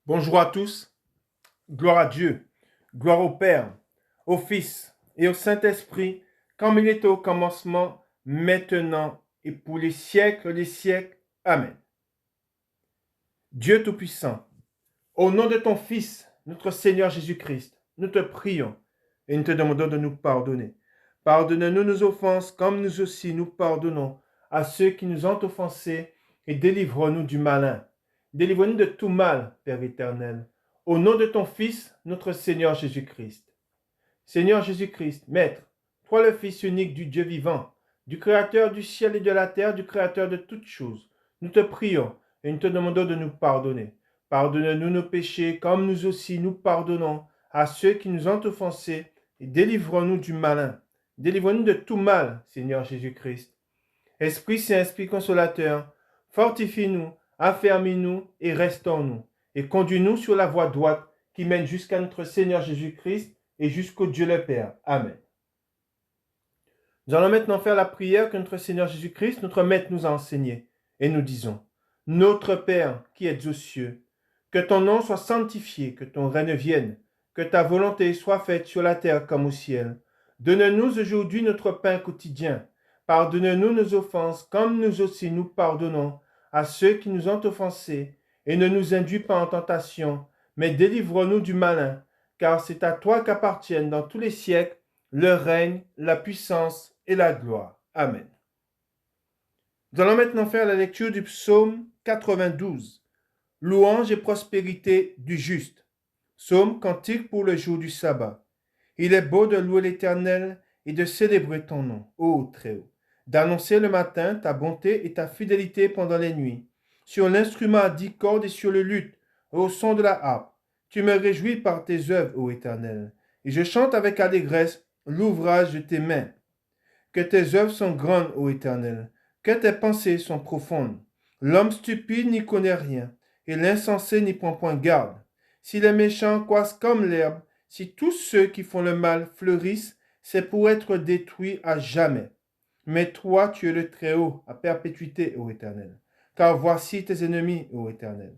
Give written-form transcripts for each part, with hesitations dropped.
Bonjour à tous, gloire à Dieu, gloire au Père, au Fils et au Saint-Esprit, comme il était au commencement, maintenant et pour les siècles des siècles. Amen. Dieu Tout-Puissant, au nom de ton Fils, notre Seigneur Jésus-Christ, nous te prions et nous te demandons de nous pardonner. Pardonne-nous nos offenses comme nous aussi nous pardonnons à ceux qui nous ont offensés et délivre-nous du malin. Délivre-nous de tout mal, Père éternel, au nom de ton Fils, notre Seigneur Jésus-Christ. Seigneur Jésus-Christ, Maître, toi le Fils unique du Dieu vivant, du Créateur du ciel et de la terre, du Créateur de toutes choses, nous te prions et nous te demandons de nous pardonner. Pardonne-nous nos péchés comme nous aussi nous pardonnons à ceux qui nous ont offensés et délivre-nous du malin. Délivre-nous de tout mal, Seigneur Jésus-Christ. Esprit Saint, Esprit Consolateur, fortifie-nous, affermis-nous et restaure-nous, et conduis-nous sur la voie droite qui mène jusqu'à notre Seigneur Jésus-Christ et jusqu'au Dieu le Père. Amen. Nous allons maintenant faire la prière que notre Seigneur Jésus-Christ, notre Maître, nous a enseignée, et nous disons, Notre Père qui es aux cieux, que ton nom soit sanctifié, que ton règne vienne, que ta volonté soit faite sur la terre comme au ciel. Donne-nous aujourd'hui notre pain quotidien. Pardonne-nous nos offenses, comme nous aussi nous pardonnons à ceux qui nous ont offensés, et ne nous induis pas en tentation, mais délivre-nous du malin, car c'est à toi qu'appartiennent dans tous les siècles le règne, la puissance et la gloire. Amen. Nous allons maintenant faire la lecture du psaume 92. Louange et prospérité du juste. Psaume cantique pour le jour du sabbat. Il est beau de louer l'Éternel et de célébrer ton nom, ô Très-Haut, d'annoncer le matin ta bonté et ta fidélité pendant les nuits, sur l'instrument à 10 cordes et sur le luth, au son de la harpe. Tu me réjouis par tes œuvres, ô Éternel, et je chante avec allégresse l'ouvrage de tes mains. Que tes œuvres sont grandes, ô Éternel, que tes pensées sont profondes. L'homme stupide n'y connaît rien, et l'insensé n'y prend point garde. Si les méchants croissent comme l'herbe, si tous ceux qui font le mal fleurissent, c'est pour être détruits à jamais. Mais toi, tu es le Très-Haut, à perpétuité, ô Éternel. Car voici tes ennemis, ô Éternel.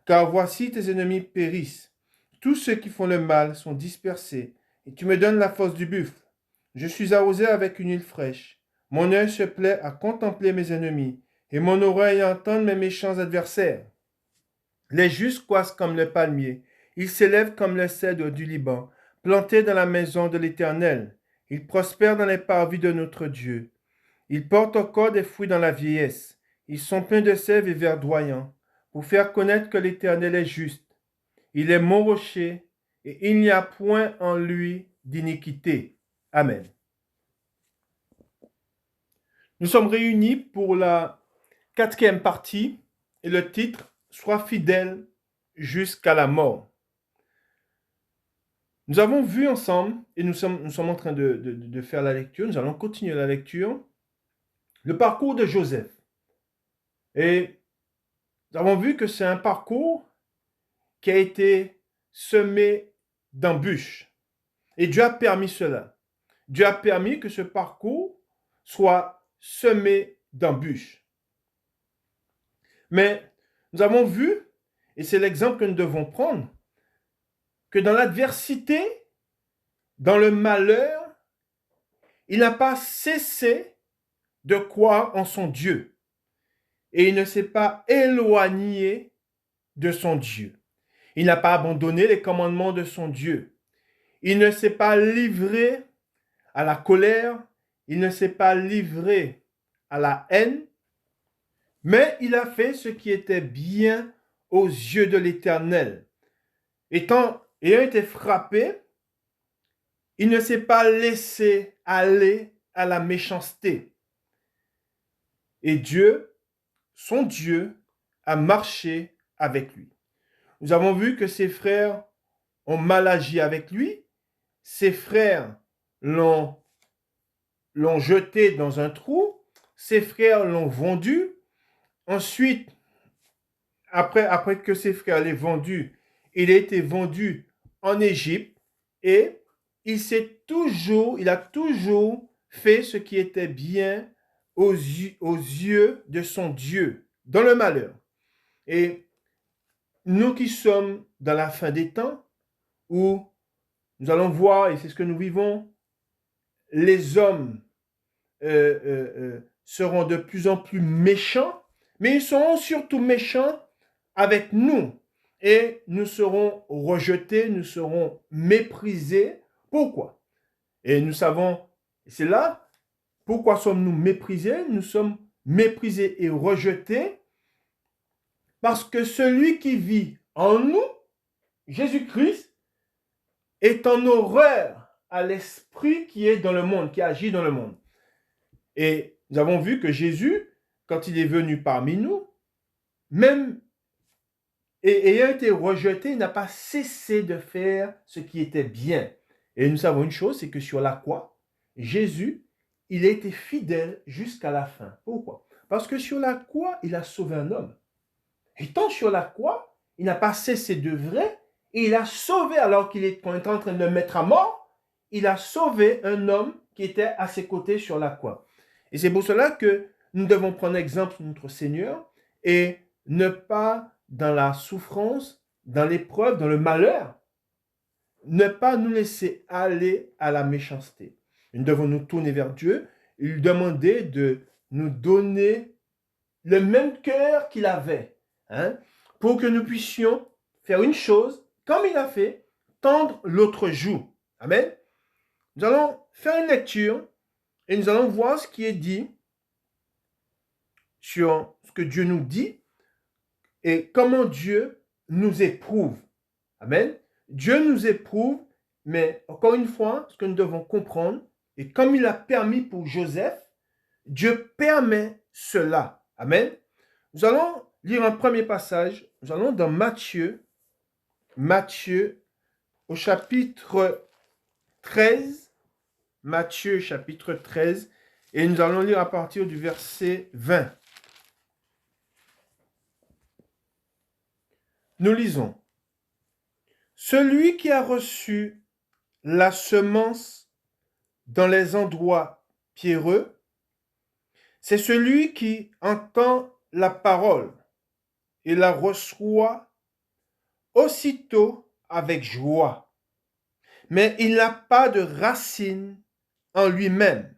Car voici tes ennemis périssent. Tous ceux qui font le mal sont dispersés, et tu me donnes la force du buffle. Je suis arrosé avec une huile fraîche. Mon œil se plaît à contempler mes ennemis, et mon oreille à entendre mes méchants adversaires. Les justes croissent comme le palmier, ils s'élèvent comme le cèdre du Liban, plantés dans la maison de l'Éternel. Ils prospèrent dans les parvis de notre Dieu. Ils portent encore des fruits dans la vieillesse. Ils sont pleins de sève et verdoyants, pour faire connaître que l'Éternel est juste. Il est mon rocher, et il n'y a point en lui d'iniquité. Amen. Nous sommes réunis pour la quatrième partie, et le titre « Sois fidèle jusqu'à la mort ». Nous avons vu ensemble, et nous sommes en train de faire la lecture, nous allons continuer la lecture, le parcours de Joseph. Et nous avons vu que c'est un parcours qui a été semé d'embûches. Et Dieu a permis cela. Dieu a permis que ce parcours soit semé d'embûches. Mais nous avons vu, et c'est l'exemple que nous devons prendre, que dans l'adversité, dans le malheur, il n'a pas cessé de croire en son Dieu. Et il ne s'est pas éloigné de son Dieu. Il n'a pas abandonné les commandements de son Dieu. Il ne s'est pas livré à la colère. Il ne s'est pas livré à la haine. Mais il a fait ce qui était bien aux yeux de l'Éternel. Ayant été frappé, il ne s'est pas laissé aller à la méchanceté. Et Dieu, son Dieu, a marché avec lui. Nous avons vu que ses frères ont mal agi avec lui. Ses frères l'ont jeté dans un trou. Ses frères l'ont vendu. Ensuite, après que ses frères l'aient vendu, il a été vendu en Égypte et il a toujours fait ce qui était bien aux yeux de son Dieu, dans le malheur. Et nous qui sommes dans la fin des temps, où nous allons voir, et c'est ce que nous vivons, les hommes seront de plus en plus méchants, mais ils seront surtout méchants avec nous. Et nous serons rejetés, nous serons méprisés. Pourquoi? Et nous savons, c'est là, pourquoi sommes-nous méprisés? Nous sommes méprisés et rejetés parce que celui qui vit en nous, Jésus-Christ, est en horreur à l'esprit qui est dans le monde, qui agit dans le monde. Et nous avons vu que Jésus, quand il est venu parmi nous, même ayant été rejeté, il n'a pas cessé de faire ce qui était bien. Et nous savons une chose, c'est que sur la croix, Jésus, il a été fidèle jusqu'à la fin. Pourquoi? Parce que sur la croix, il a sauvé un homme. Étant sur la croix, il n'a pas cessé d'œuvrer et il a sauvé, alors qu'il est en train de le mettre à mort, il a sauvé un homme qui était à ses côtés sur la croix. Et c'est pour cela que nous devons prendre exemple de notre Seigneur et ne pas, dans la souffrance, dans l'épreuve, dans le malheur, ne pas nous laisser aller à la méchanceté. Nous devons nous tourner vers Dieu et lui demander de nous donner le même cœur qu'il avait, pour que nous puissions faire une chose, comme il a fait, tendre l'autre joue. Amen. Nous allons faire une lecture et nous allons voir ce qui est dit sur ce que Dieu nous dit et comment Dieu nous éprouve. Amen. Dieu nous éprouve, mais encore une fois, ce que nous devons comprendre, et comme il a permis pour Joseph, Dieu permet cela. Amen. Nous allons lire un premier passage. Nous allons dans Matthieu au chapitre 13. Matthieu chapitre 13. Et nous allons lire à partir du verset 20. Nous lisons. Celui qui a reçu la semence dans les endroits pierreux, c'est celui qui entend la parole et la reçoit aussitôt avec joie. Mais il n'a pas de racine en lui-même.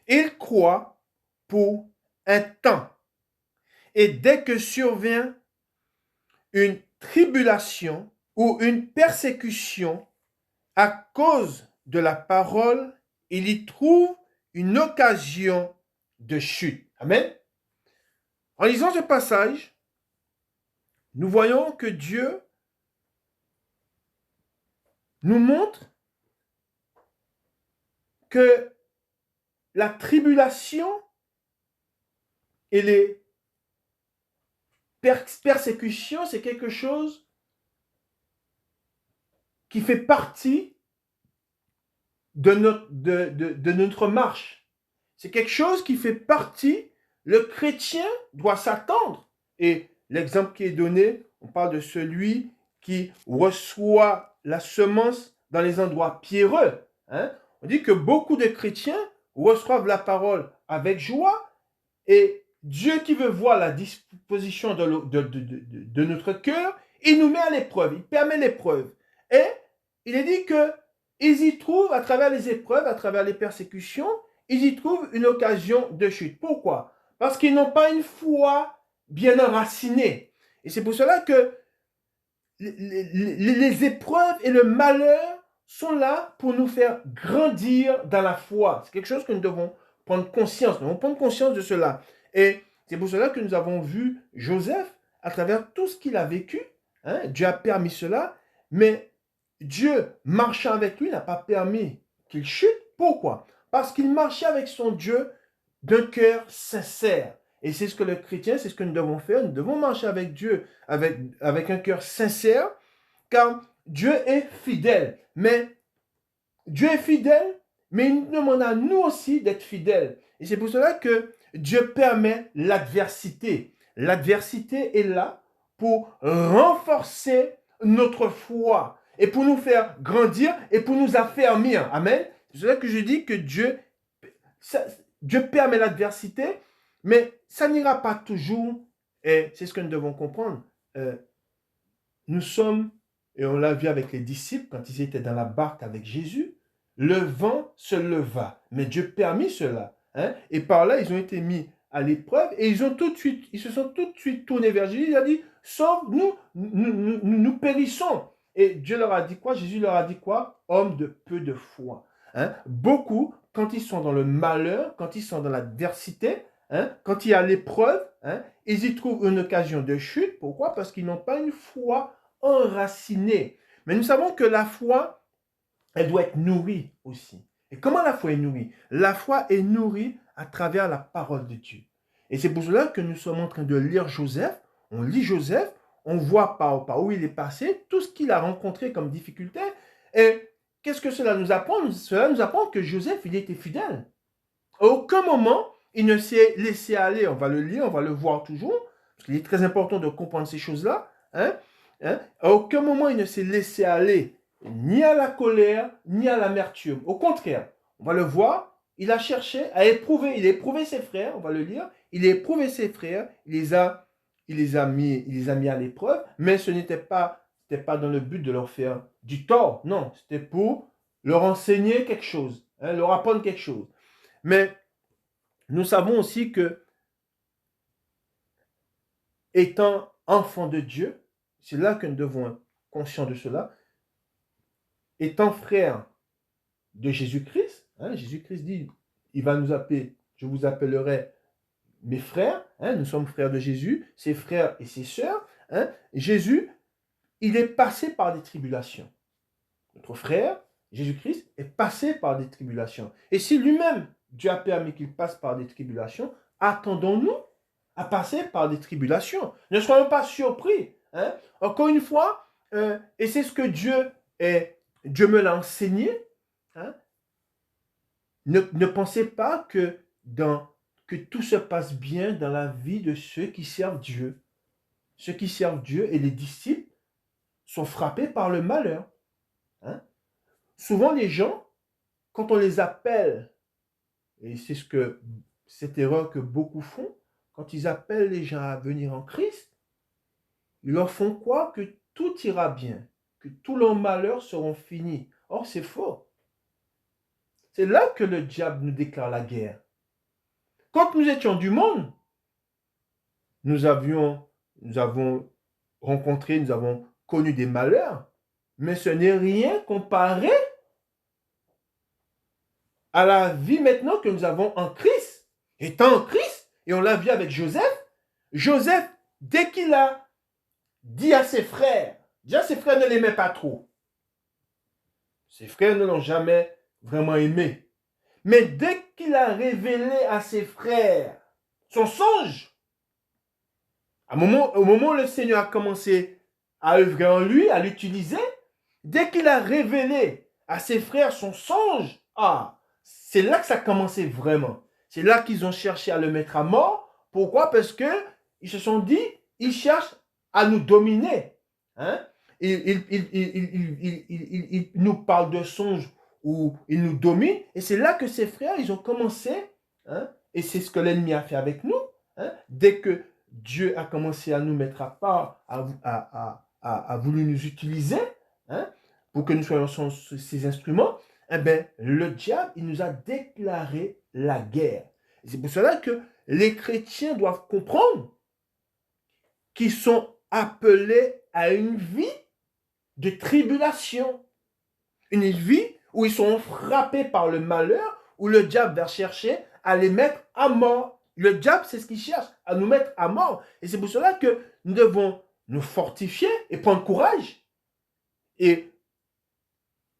Il croit pour un temps. Et dès que survient une tribulation ou une persécution à cause de la parole, il y trouve une occasion de chute. Amen. En lisant ce passage, nous voyons que Dieu nous montre que la tribulation et les persécutions, c'est quelque chose qui fait partie de notre marche. C'est quelque chose qui fait partie, le chrétien doit s'attendre. Et l'exemple qui est donné, on parle de celui qui reçoit la semence dans les endroits pierreux. On dit que beaucoup de chrétiens reçoivent la parole avec joie et Dieu qui veut voir la disposition de notre cœur, il nous met à l'épreuve, il permet l'épreuve. Et il est dit qu'ils y trouvent, à travers les épreuves, à travers les persécutions, ils y trouvent une occasion de chute. Pourquoi? Parce qu'ils n'ont pas une foi bien enracinée. Et c'est pour cela que les épreuves et le malheur sont là pour nous faire grandir dans la foi. C'est quelque chose que nous devons prendre conscience. Nous devons prendre conscience de cela. Et c'est pour cela que nous avons vu Joseph, à travers tout ce qu'il a vécu, Dieu a permis cela, mais Dieu, marchant avec lui, n'a pas permis qu'il chute. Pourquoi? Parce qu'il marchait avec son Dieu d'un cœur sincère. Et c'est ce que le chrétien, c'est ce que nous devons faire. Nous devons marcher avec Dieu avec un cœur sincère, car Dieu est fidèle. Mais Dieu est fidèle, mais il nous demande à nous aussi d'être fidèles. Et c'est pour cela que Dieu permet l'adversité. L'adversité est là pour renforcer notre foi et pour nous faire grandir et pour nous affermir. Amen. C'est pour cela que je dis que Dieu permet l'adversité, mais ça n'ira pas toujours, et c'est ce que nous devons comprendre. nous sommes, et on l'a vu avec les disciples quand ils étaient dans la barque avec Jésus, le vent se leva, mais Dieu permit cela. Hein? Et par là, ils ont été mis à l'épreuve et ils se sont tout de suite tournés vers Jésus. Il a dit, sauve-nous, nous périssons. Et Dieu leur a dit quoi? Jésus leur a dit quoi? Homme de peu de foi. Hein? Beaucoup, quand ils sont dans le malheur, quand ils sont dans l'adversité, hein, quand il y a l'épreuve, hein, ils y trouvent une occasion de chute. Pourquoi? Parce qu'ils n'ont pas une foi enracinée. Mais nous savons que la foi, elle doit être nourrie aussi. Et comment la foi est nourrie? La foi est nourrie à travers la parole de Dieu. Et c'est pour cela que nous sommes en train de lire Joseph. On lit Joseph, on voit par où il est passé, tout ce qu'il a rencontré comme difficulté. Et qu'est-ce que cela nous apprend? Cela nous apprend que Joseph, il était fidèle. À aucun moment, il ne s'est laissé aller. On va le lire, on va le voir toujours, parce qu'il est très important de comprendre ces choses-là. Hein? À aucun moment, il ne s'est laissé aller ni à la colère, ni à l'amertume. Au contraire, on va le voir, il a cherché à éprouver, il a éprouvé ses frères, on va le lire, il a éprouvé ses frères, il les a mis à l'épreuve, mais ce n'était pas dans le but de leur faire du tort, non, c'était pour leur enseigner quelque chose, hein, leur apprendre quelque chose. Mais nous savons aussi que, étant enfants de Dieu, c'est là que nous devons être conscients de cela, étant frères de Jésus-Christ, hein, Jésus-Christ dit, il va nous appeler, je vous appellerai mes frères, hein, nous sommes frères de Jésus, ses frères et ses sœurs. Hein, Jésus, il est passé par des tribulations. Notre frère, Jésus-Christ, est passé par des tribulations. Et si lui-même, Dieu a permis qu'il passe par des tribulations, attendons-nous à passer par des tribulations. Ne soyons pas surpris. Hein. Encore une fois, et c'est ce que Dieu me l'a enseigné, hein, ne pensez pas que tout se passe bien dans la vie de ceux qui servent Dieu. Ceux qui servent Dieu et les disciples sont frappés par le malheur. Hein. Souvent, les gens, quand on les appelle, et c'est cette erreur que beaucoup font, quand ils appellent les gens à venir en Christ, ils leur font croire que tout ira bien, que tous leurs malheurs seront finis. Or, c'est faux. C'est là que le diable nous déclare la guerre. Quand nous étions du monde, nous avons rencontré, nous avons connu des malheurs, mais ce n'est rien comparé à la vie maintenant que nous avons en Christ. Étant en Christ, et on l'a vu avec Joseph, dès qu'il a dit à ses frères, déjà ses frères ne l'aimaient pas trop. Ses frères ne l'ont jamais vraiment aimé. Mais dès qu'il a révélé à ses frères son songe, au moment où le Seigneur a commencé à œuvrer en lui, à l'utiliser, dès qu'il a révélé à ses frères son songe, c'est là que ça a commencé vraiment. C'est là qu'ils ont cherché à le mettre à mort. Pourquoi? Parce qu'ils se sont dit, il cherche à nous dominer. Hein? Il nous parle de songes où il nous domine. Et c'est là que ses frères, ils ont commencé, hein, et c'est ce que l'ennemi a fait avec nous. Hein, dès que Dieu a commencé à nous mettre à part, a voulu nous utiliser, hein, pour que nous soyons ses instruments, eh bien, le diable, il nous a déclaré la guerre. Et c'est pour cela que les chrétiens doivent comprendre qu'ils sont appelés à une vie de tribulation. Une vie où ils sont frappés par le malheur, où le diable va chercher à les mettre à mort. Le diable, c'est ce qu'il cherche, à nous mettre à mort. Et c'est pour cela que nous devons nous fortifier et prendre courage. Et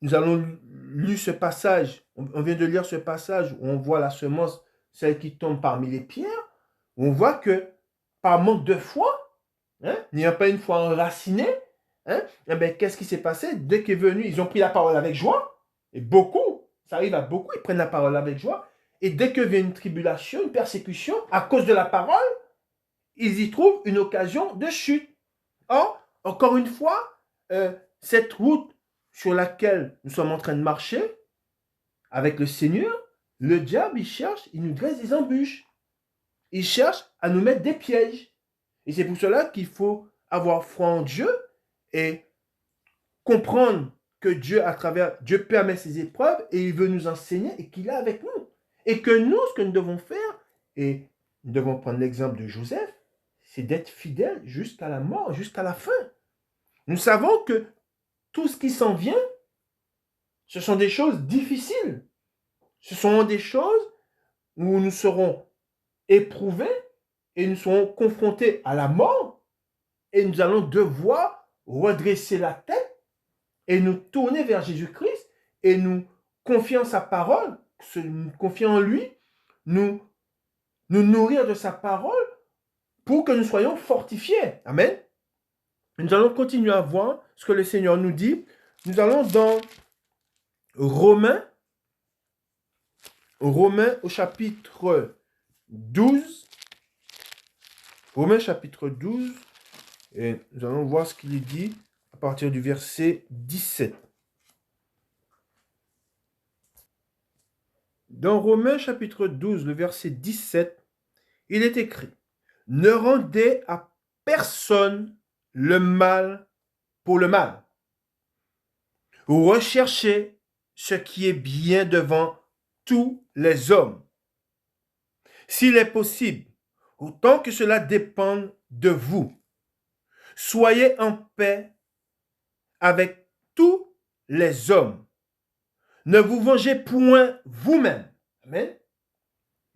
nous allons lire ce passage, on vient de lire ce passage où on voit la semence, celle qui tombe parmi les pierres, où on voit que par manque de foi, hein, n'ayant pas une foi enracinée, hein, eh bien, qu'est-ce qui s'est passé? Dès qu'il est venu, ils ont pris la parole avec joie, et beaucoup, ça arrive à beaucoup, ils prennent la parole avec joie, et dès que vient une tribulation, une persécution, à cause de la parole, ils y trouvent une occasion de chute. Or, encore une fois, cette route sur laquelle nous sommes en train de marcher, avec le Seigneur, le diable, il cherche, il nous dresse des embûches. Il cherche à nous mettre des pièges. Et c'est pour cela qu'il faut avoir foi en Dieu et comprendre que Dieu permet ces épreuves et il veut nous enseigner et qu'il est avec nous. Et que nous, ce que nous devons faire, et nous devons prendre l'exemple de Joseph, c'est d'être fidèle jusqu'à la mort, jusqu'à la fin. Nous savons que tout ce qui s'en vient, ce sont des choses difficiles. Ce sont des choses où nous serons éprouvés et nous serons confrontés à la mort et nous allons devoir redresser la tête et nous tourner vers Jésus-Christ et nous confier en sa parole, nous confier en lui, nous nourrir de sa parole pour que nous soyons fortifiés. Amen. Nous allons continuer à voir ce que le Seigneur nous dit. Nous allons dans Romains au chapitre 12. Romains chapitre 12. Et nous allons voir ce qu'il dit à partir du verset 17. Dans Romains chapitre 12, le verset 17, il est écrit: « Ne rendez à personne le mal pour le mal. Recherchez ce qui est bien devant tous les hommes. S'il est possible, autant que cela dépende de vous, soyez en paix avec tous les hommes. Ne vous vengez point vous-même. » Amen.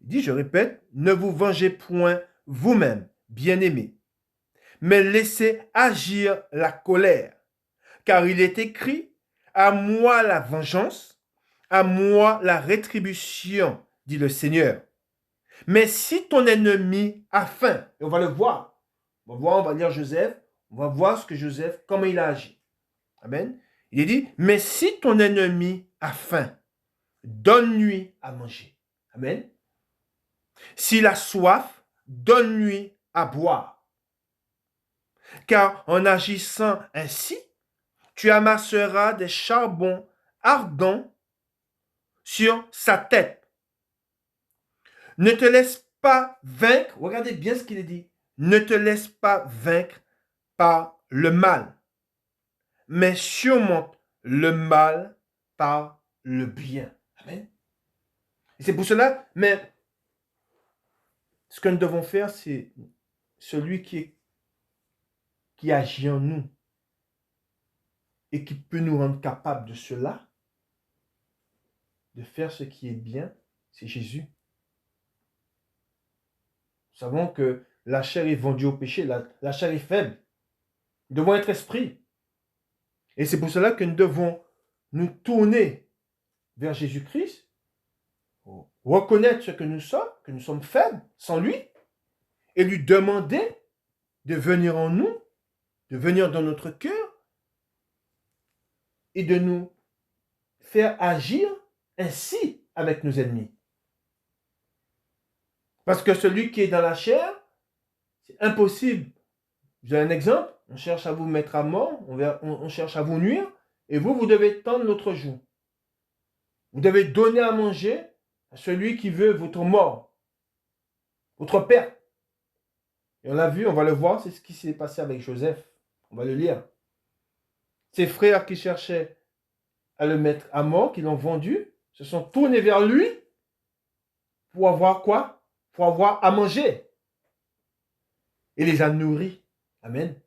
Il dit, je répète, ne vous vengez point vous-même, bien-aimés, mais laissez agir la colère. Car il est écrit, à moi la vengeance, à moi la rétribution, dit le Seigneur. Mais si ton ennemi a faim, et on va le voir, on va lire Joseph, on va voir ce que Joseph, comment il a agi. Amen. Il est dit, mais si ton ennemi a faim, donne-lui à manger. Amen. S'il a soif, donne-lui à boire. Car en agissant ainsi, tu amasseras des charbons ardents sur sa tête. Ne te laisse pas vaincre, regardez bien ce qu'il est dit, ne te laisse pas vaincre par le mal, mais surmonte le mal par le bien. Amen. Et c'est pour cela, mais ce que nous devons faire, c'est celui qui agit en nous et qui peut nous rendre capables de cela, de faire ce qui est bien, c'est Jésus. Nous savons que la chair est vendue au péché, la chair est faible. Nous devons être esprit. Et c'est pour cela que nous devons nous tourner vers Jésus-Christ, reconnaître ce que nous sommes faibles sans lui, et lui demander de venir en nous, de venir dans notre cœur, et de nous faire agir ainsi avec nos ennemis. Parce que celui qui est dans la chair, c'est impossible. J'ai un exemple, on cherche à vous mettre à mort, on cherche à vous nuire, et vous devez tendre l'autre joue. Vous devez donner à manger à celui qui veut votre mort, votre perte. Et on l'a vu, on va le voir, c'est ce qui s'est passé avec Joseph. On va le lire. Ses frères qui cherchaient à le mettre à mort, qui l'ont vendu, se sont tournés vers lui pour avoir quoi? Pour avoir à manger. Et les a nourris. Amen.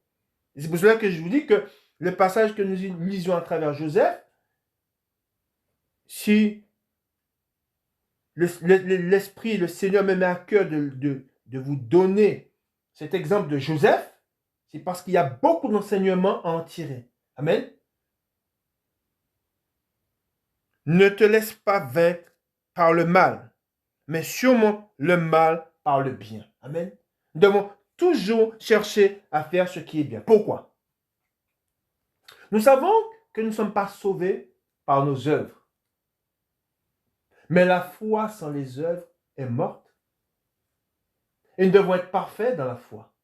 Et c'est pour cela que je vous dis que le passage que nous lisions à travers Joseph, si l'Esprit, le Seigneur me met à cœur de vous donner cet exemple de Joseph, c'est parce qu'il y a beaucoup d'enseignements à en tirer. Amen. Ne te laisse pas vaincre par le mal, mais surmonte le mal par le bien. Amen. Nous devons toujours chercher à faire ce qui est bien. Pourquoi? Nous savons que nous ne sommes pas sauvés par nos œuvres. Mais la foi sans les œuvres est morte. Et nous devons être parfaits dans la foi.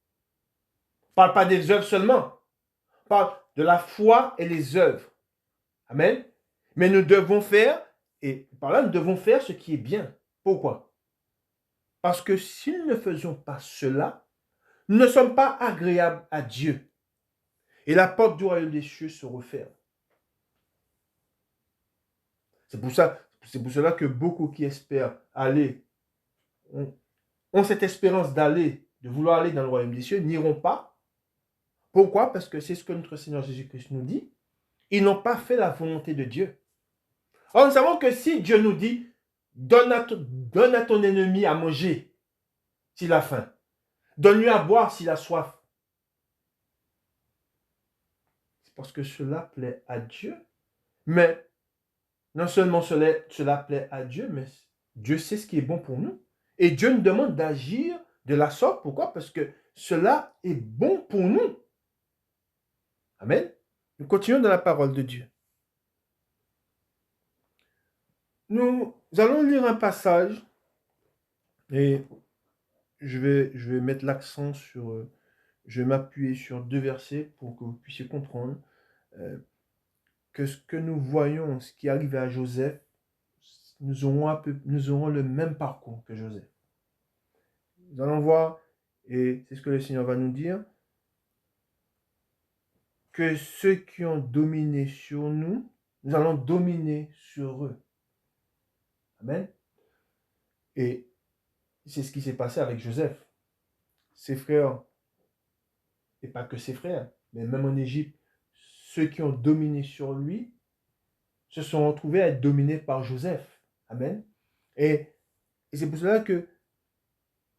On ne parle pas des œuvres seulement. On parle de la foi et les œuvres. Amen. Mais nous devons faire, et par là, nous devons faire ce qui est bien. Pourquoi? Parce que si nous ne faisions pas cela, nous ne sommes pas agréables à Dieu. Et la porte du royaume des cieux se referme. C'est pour cela que beaucoup qui espèrent aller, ont cette espérance d'aller, de vouloir aller dans le royaume des cieux, n'iront pas. Pourquoi? Parce que c'est ce que notre Seigneur Jésus-Christ nous dit. Ils n'ont pas fait la volonté de Dieu. Or, nous savons que si Dieu nous dit, donne à ton ennemi à manger s'il a faim, donne-lui à boire s'il a soif, c'est parce que cela plaît à Dieu. Mais non seulement cela plaît à Dieu, mais Dieu sait ce qui est bon pour nous. Et Dieu nous demande d'agir de la sorte. Pourquoi? Parce que cela est bon pour nous. Amen. Nous continuons dans la parole de Dieu. Nous allons lire un passage et je vais mettre l'accent sur... je vais m'appuyer sur 2 versets pour que vous puissiez comprendre que ce que nous voyons, ce qui arrivait à Joseph, nous aurons le même parcours que Joseph. Nous allons voir, et c'est ce que le Seigneur va nous dire, que ceux qui ont dominé sur nous, nous allons dominer sur eux. Amen. Et c'est ce qui s'est passé avec Joseph. Ses frères, et pas que ses frères, mais même en Égypte, ceux qui ont dominé sur lui se sont retrouvés à être dominés par Joseph. Amen. Et c'est pour cela que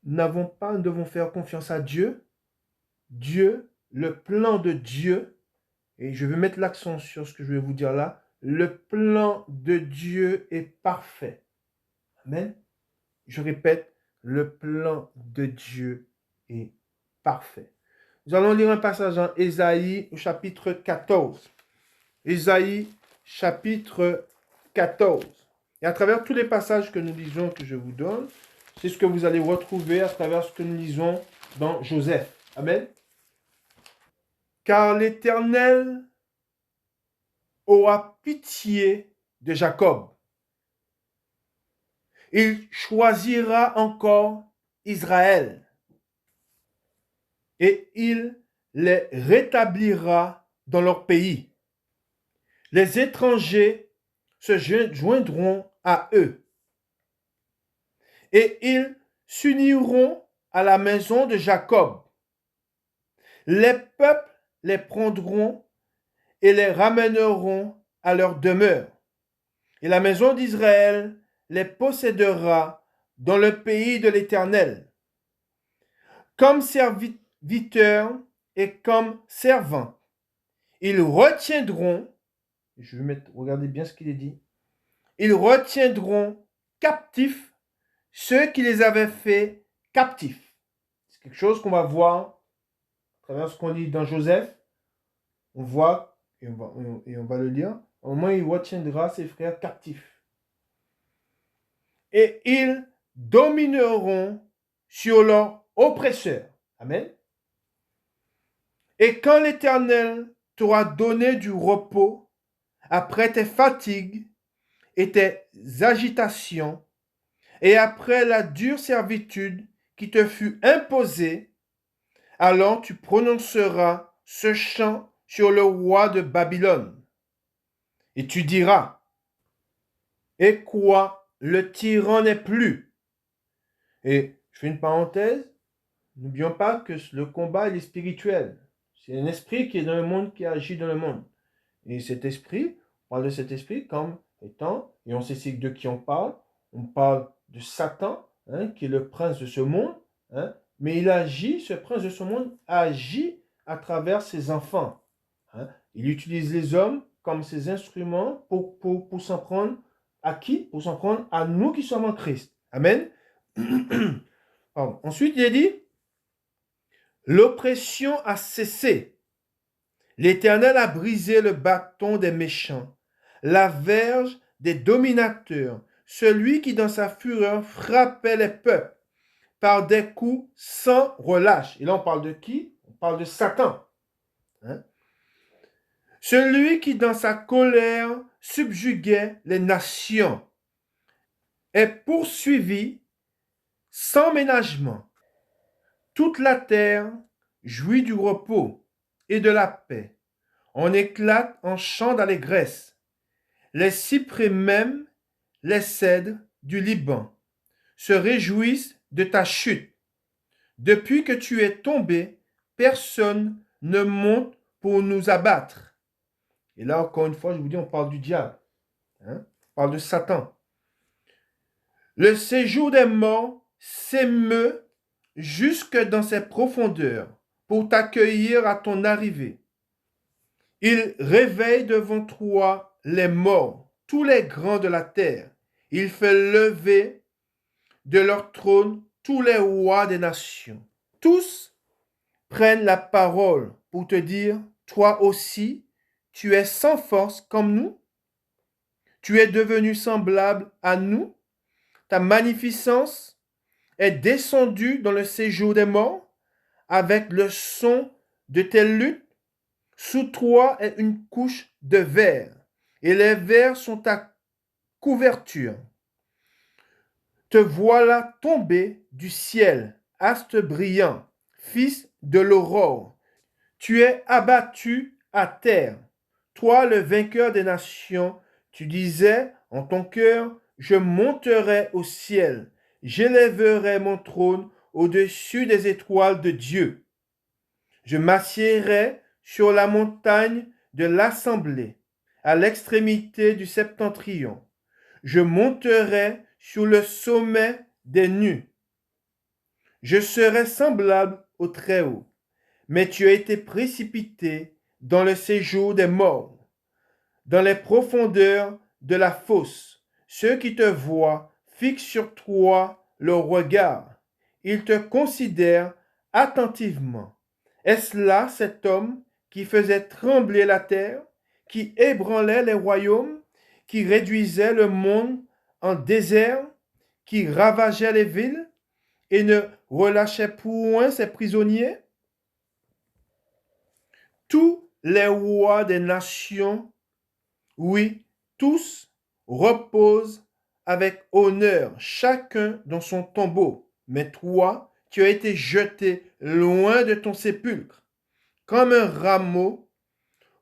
nous devons faire confiance à Dieu. Dieu, le plan de Dieu, et je vais mettre l'accent sur ce que je vais vous dire là, le plan de Dieu est parfait. Amen. Je répète, le plan de Dieu est parfait. Nous allons lire un passage en Ésaïe au chapitre 14. Ésaïe chapitre 14. Et à travers tous les passages que nous lisons, que je vous donne, c'est ce que vous allez retrouver à travers ce que nous lisons dans Joseph. Amen. Car l'Éternel aura pitié de Jacob. Il choisira encore Israël et il les rétablira dans leur pays. Les étrangers se joindront à eux et ils s'uniront à la maison de Jacob. Les peuples les prendront et les ramèneront à leur demeure. Et la maison d'Israël les possédera dans le pays de l'Éternel. Comme serviteurs et comme servants, ils retiendront, regardez bien ce qu'il est dit, ils retiendront captifs ceux qui les avaient fait captifs. C'est quelque chose qu'on va voir à travers ce qu'on lit dans Joseph. On voit, et on va le lire, au moment où il retiendra ses frères captifs. Et ils domineront sur leurs oppresseurs. Amen. Et quand l'Éternel t'aura donné du repos après tes fatigues et tes agitations, et après la dure servitude qui te fut imposée, alors tu prononceras ce chant sur le roi de Babylone. Et tu diras, et quoi, le tyran n'est plus. Et je fais une parenthèse, n'oublions pas que le combat il est spirituel. C'est un esprit qui est dans le monde, qui agit dans le monde. Et cet esprit, on parle de cet esprit comme étant, et on sait de qui on parle de Satan, qui est le prince de ce monde, mais il agit, ce prince de ce monde agit à travers ses enfants. Il utilise les hommes comme ses instruments pour s'en prendre à qui? Pour s'en prendre à nous qui sommes en Christ. Amen. Ensuite, il est dit, l'oppression a cessé. L'Éternel a brisé le bâton des méchants, la verge des dominateurs, celui qui dans sa fureur frappait les peuples par des coups sans relâche. Et là, on parle de qui? On parle de Satan. Celui qui dans sa colère subjuguait les nations est poursuivi sans ménagement. Toute la terre jouit du repos et de la paix. On éclate en chant d'allégresse. Les cyprès même, les cèdres du Liban, se réjouissent de ta chute. Depuis que tu es tombé, personne ne monte pour nous abattre. Et là, encore une fois, je vous dis, on parle du diable. Hein? On parle de Satan. Le séjour des morts s'émeut jusque dans ses profondeurs pour t'accueillir à ton arrivée. Il réveille devant toi les morts, tous les grands de la terre. Il fait lever de leur trône tous les rois des nations. Tous prennent la parole pour te dire, toi aussi, tu es sans force comme nous. Tu es devenu semblable à nous. Ta magnificence est descendue dans le séjour des morts avec le son de tes luttes. Sous toi est une couche de verre et les vers sont ta couverture. Te voilà tombé du ciel, astre brillant, fils de l'aurore. Tu es abattu à terre. Toi, le vainqueur des nations, tu disais en ton cœur, je monterai au ciel, j'élèverai mon trône au-dessus des étoiles de Dieu. Je m'assiérai sur la montagne de l'assemblée, à l'extrémité du septentrion. Je monterai sur le sommet des nues. Je serai semblable au Très-Haut, mais tu as été précipité dans le séjour des morts, dans les profondeurs de la fosse. Ceux qui te voient fixent sur toi leur regard. Ils te considèrent attentivement. Est-ce là cet homme qui faisait trembler la terre, qui ébranlait les royaumes, qui réduisait le monde en désert, qui ravageait les villes et ne relâchait point ses prisonniers? Tous les rois des nations, oui, tous reposent avec honneur, chacun dans son tombeau. Mais toi, tu as été jeté loin de ton sépulcre, comme un rameau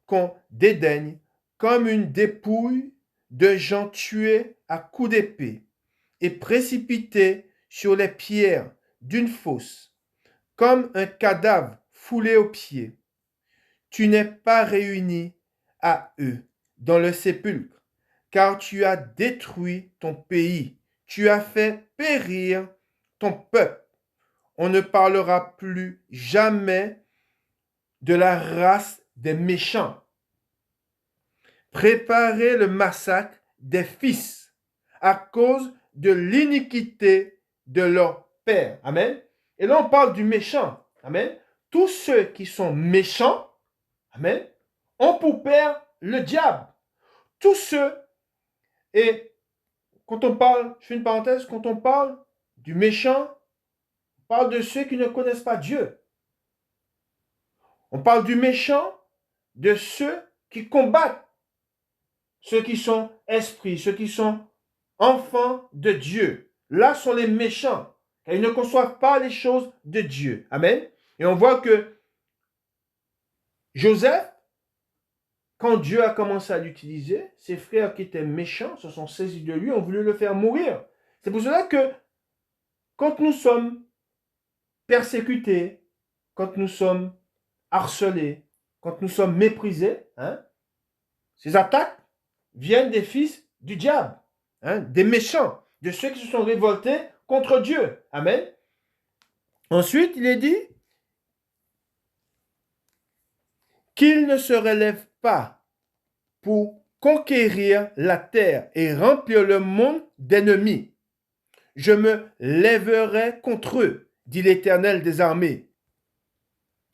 qu'on dédaigne, comme une dépouille de gens tués à coups d'épée et précipités sur les pierres d'une fosse, comme un cadavre foulé aux pieds. Tu n'es pas réuni à eux dans le sépulcre, car tu as détruit ton pays, tu as fait périr ton peuple. On ne parlera plus jamais de la race des méchants. Préparez le massacre des fils à cause de l'iniquité de leur père. Amen. Et là, on parle du méchant. Amen. Tous ceux qui sont méchants, amen, ont pour père le diable. Tous ceux, et quand on parle, je fais une parenthèse, quand on parle du méchant, on parle de ceux qui ne connaissent pas Dieu. On parle du méchant, de ceux qui combattent, ceux qui sont esprits, ceux qui sont enfants de Dieu. Là sont les méchants, car ils ne conçoivent pas les choses de Dieu. Amen. Et on voit que Joseph, quand Dieu a commencé à l'utiliser, ses frères qui étaient méchants se sont saisis de lui, ont voulu le faire mourir. C'est pour cela que quand nous sommes persécutés, quand nous sommes harcelés, quand nous sommes méprisés, ces attaques viennent des fils du diable, des méchants, de ceux qui se sont révoltés contre Dieu. Amen. Ensuite, il est dit qu'il ne se relève pas pour conquérir la terre et remplir le monde d'ennemis. Je me lèverai contre eux, dit l'Éternel des armées.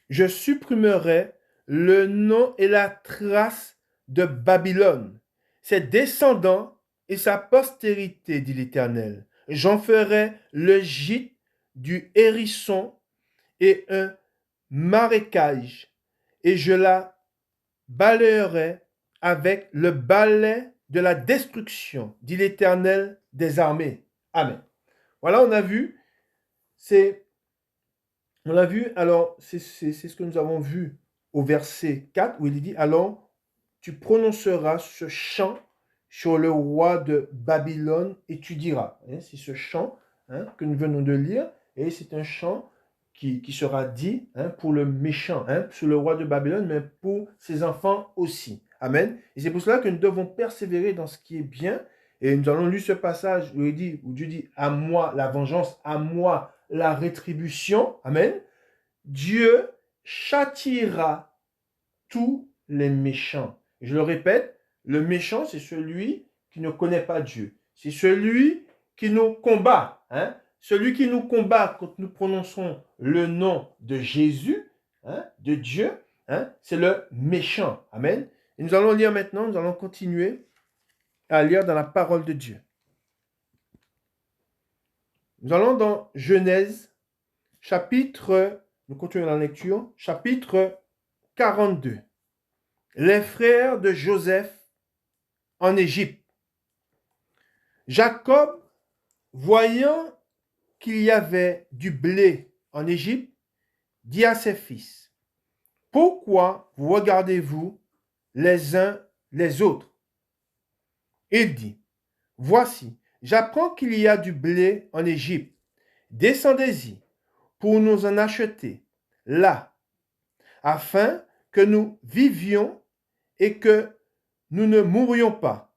Je supprimerai le nom et la trace de Babylone, ses descendants et sa postérité, dit l'Éternel. J'en ferai le gîte du hérisson et un marécage, et je la balayerai avec le balai de la destruction, dit l'Éternel des armées. Amen. Voilà, on a vu, alors c'est ce que nous avons vu au verset 4 où il dit « Alors, tu prononceras ce chant sur le roi de Babylone et tu diras. » C'est ce chant que nous venons de lire et c'est un chant qui sera dit pour le méchant, sur le roi de Babylone, mais pour ses enfants aussi. Amen. Et c'est pour cela que nous devons persévérer dans ce qui est bien. Et nous allons lire ce passage où Dieu dit « À moi la vengeance, à moi la rétribution. » Amen. Dieu châtiera tous les méchants. Je le répète, le méchant, c'est celui qui ne connaît pas Dieu. C'est celui qui nous combat. Celui qui nous combat quand nous prononçons le nom de Jésus, de Dieu, c'est le méchant. Amen. Et nous allons lire maintenant, nous allons continuer à lire dans la parole de Dieu. Nous allons dans Genèse, nous continuons la lecture, chapitre 42. Les frères de Joseph en Égypte. Jacob, voyant qu'il y avait du blé en Égypte, dit à ses fils, « Pourquoi vous regardez-vous les uns les autres ?» Il dit, « Voici, j'apprends qu'il y a du blé en Égypte. Descendez-y pour nous en acheter là, afin que nous vivions et que nous ne mourions pas. »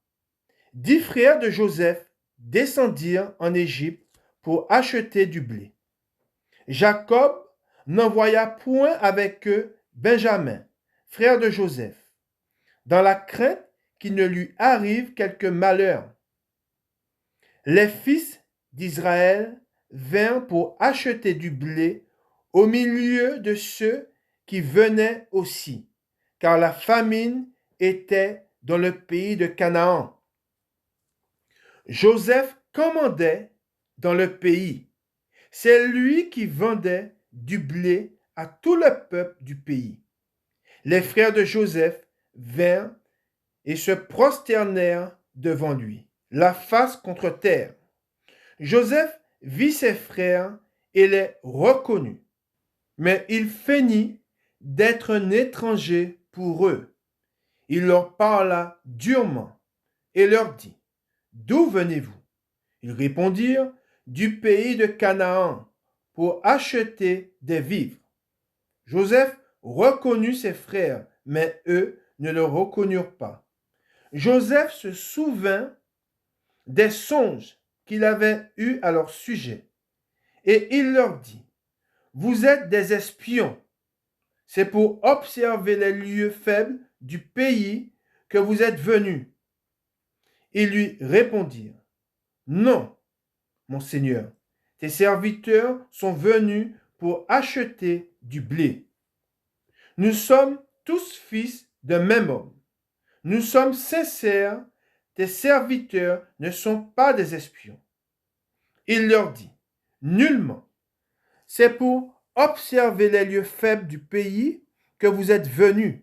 10 frères de Joseph descendirent en Égypte pour acheter du blé. Jacob n'envoya point avec eux Benjamin, frère de Joseph, dans la crainte qu'il ne lui arrive quelque malheur. Les fils d'Israël vinrent pour acheter du blé au milieu de ceux qui venaient aussi, car la famine était dans le pays de Canaan. Joseph commandait dans le pays. C'est lui qui vendait du blé à tout le peuple du pays. Les frères de Joseph vinrent et se prosternèrent devant lui, la face contre terre. Joseph vit ses frères et les reconnut, mais il feignit d'être un étranger pour eux. Il leur parla durement et leur dit, « D'où venez-vous » Ils répondirent, « Du pays de Canaan, pour acheter des vivres. » Joseph reconnut ses frères, mais eux ne le reconnurent pas. Joseph se souvint des songes qu'il avait eus à leur sujet, et il leur dit, « Vous êtes des espions. C'est pour observer les lieux faibles du pays que vous êtes venus. » Ils lui répondirent, « Non, mon Seigneur, tes serviteurs sont venus pour acheter du blé. Nous sommes tous fils d'un même homme. Nous sommes sincères, tes serviteurs ne sont pas des espions. » Il leur dit, « Nullement. C'est pour observer les lieux faibles du pays que vous êtes venus. »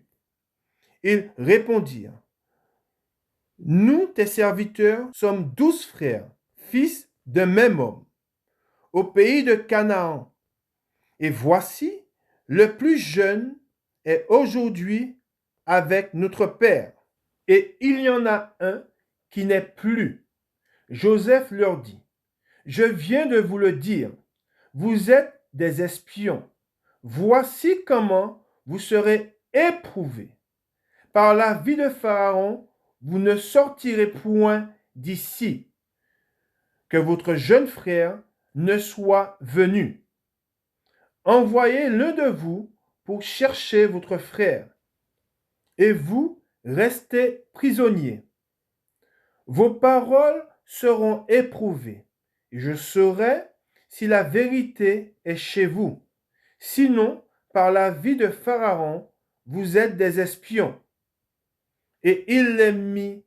Ils répondirent, « Nous, tes serviteurs, sommes 12 frères, fils d'un même homme, au pays de Canaan. Et voici, le plus jeune est aujourd'hui avec notre père. Et il y en a un qui n'est plus. » Joseph leur dit, « Je viens de vous le dire, vous êtes des espions. Voici comment vous serez éprouvés. Par la vie de Pharaon, vous ne sortirez point d'ici. Que votre jeune frère ne soit venu. Envoyez l'un de vous pour chercher votre frère, et vous restez prisonniers. Vos paroles seront éprouvées, et je saurai si la vérité est chez vous. Sinon, par la vie de Pharaon, vous êtes des espions. » Et il les mit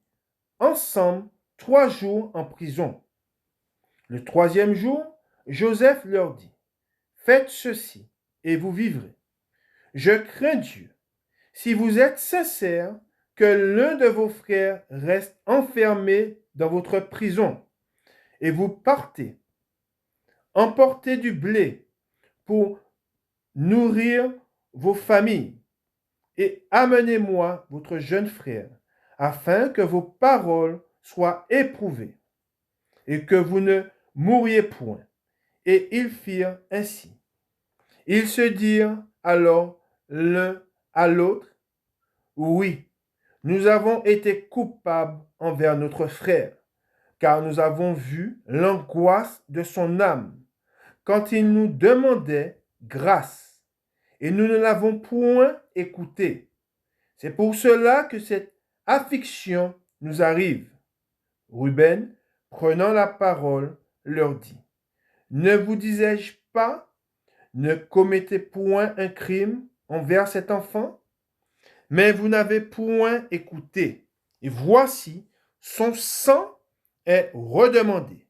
ensemble 3 jours en prison. Le 3e jour, Joseph leur dit, « Faites ceci, et vous vivrez. Je crains Dieu. Si vous êtes sincères, que l'un de vos frères reste enfermé dans votre prison, et vous partez, emportez du blé pour nourrir vos familles. et amenez-moi votre jeune frère, afin que vos paroles soient éprouvées, et que vous ne mouriez point. Et ils firent ainsi. Ils se dirent alors l'un à l'autre, oui, nous avons été coupables envers notre frère, car nous avons vu l'angoisse de son âme quand il nous demandait grâce, et nous ne l'avons point écouté. C'est pour cela que cette affliction nous arrive. Ruben, prenant la parole, leur dit, ne vous disais-je pas, ne commettez point un crime envers cet enfant? Mais vous n'avez point écouté. Et voici, son sang est redemandé.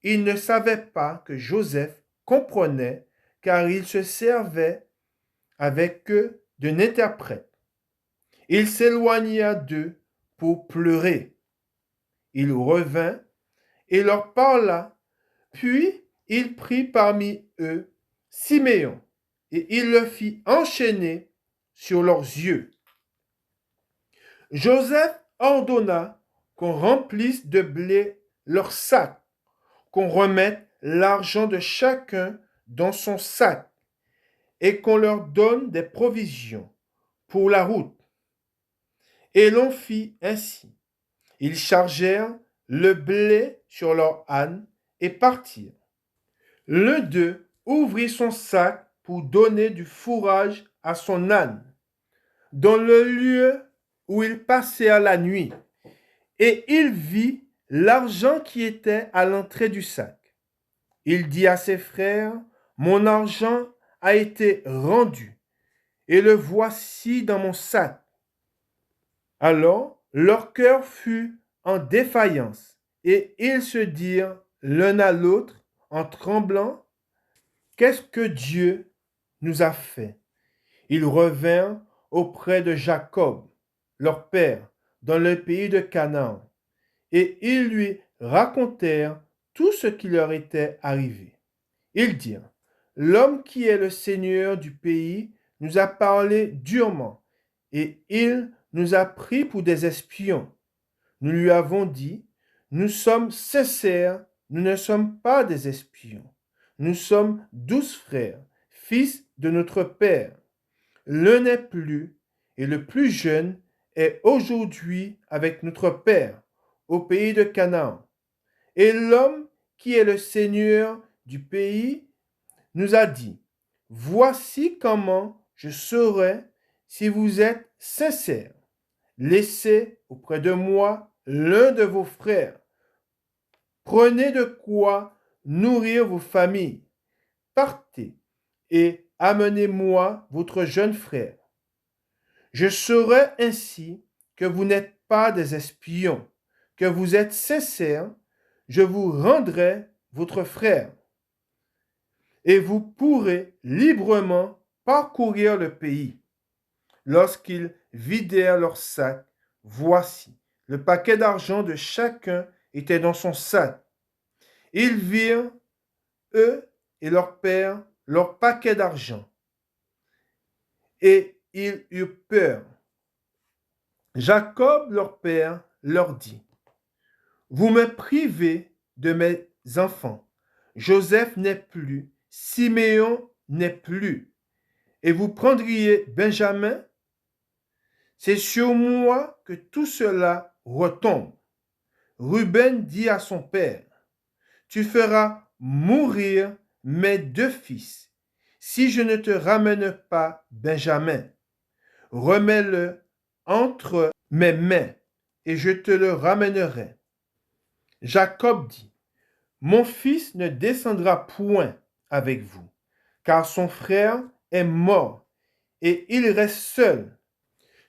Il ne savait pas que Joseph comprenait, car il se servait avec eux d'un interprète. Il s'éloigna d'eux pour pleurer. Il revint et leur parla, puis il prit parmi eux Siméon, et il le fit enchaîner sur leurs yeux. Joseph ordonna qu'on remplisse de blé leurs sacs, qu'on remette l'argent de chacun dans son sac, et qu'on leur donne des provisions pour la route. Et l'on fit ainsi. Ils chargèrent le blé sur leur âne et partirent. L'un d'eux ouvrit son sac pour donner du fourrage à son âne, dans le lieu où ils passèrent la nuit, et il vit l'argent qui était à l'entrée du sac. Il dit à ses frères, mon argent a été rendu, et le voici dans mon sac. Alors leur cœur fut en défaillance, et ils se dirent l'un à l'autre en tremblant, qu'est-ce que Dieu nous a fait? Ils revinrent auprès de Jacob, leur père, dans le pays de Canaan, et ils lui racontèrent tout ce qui leur était arrivé. Ils dirent, l'homme qui est le seigneur du pays nous a parlé durement, et il nous a pris pour des espions. Nous lui avons dit, nous sommes sincères, nous ne sommes pas des espions. Nous sommes 12 frères, fils de notre père. L'un n'est plus, et le plus jeune est aujourd'hui avec notre père, au pays de Canaan. Et l'homme qui est le seigneur du pays nous a dit, voici comment je saurai si vous êtes sincères. Laissez auprès de moi l'un de vos frères. Prenez de quoi nourrir vos familles. Partez et amenez-moi votre jeune frère. Je saurai ainsi que vous n'êtes pas des espions, que vous êtes sincères. Je vous rendrai votre frère. Et vous pourrez librement parcourir le pays. Lorsqu'ils vidèrent leur sac, voici, le paquet d'argent de chacun était dans son sac. Ils virent, eux et leur père, leur paquet d'argent. Et ils eurent peur. Jacob, leur père, leur dit, vous me privez de mes enfants. Joseph n'est plus, Siméon n'est plus. Et vous prendriez Benjamin? C'est sur moi que tout cela retombe. Ruben dit à son père, tu feras mourir mes 2 fils si je ne te ramène pas Benjamin. Remets-le entre mes mains et je te le ramènerai. Jacob dit, mon fils ne descendra point avec vous, car son frère est mort et il reste seul.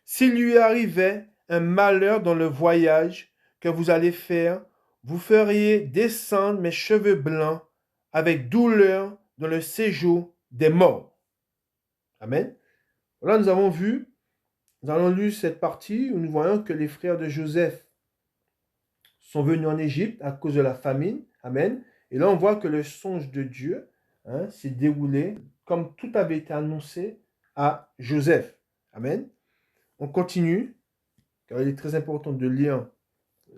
S'il lui arrivait un malheur dans le voyage que vous allez faire, vous feriez descendre mes cheveux blancs avec douleur dans le séjour des morts. Amen. Voilà, nous avons lu cette partie où nous voyons que les frères de Joseph sont venus en Égypte à cause de la famine. Amen. Et là, on voit que le songe de Dieu s'est déroulé comme tout avait été annoncé à Joseph. Amen. On continue, car il est très important de lire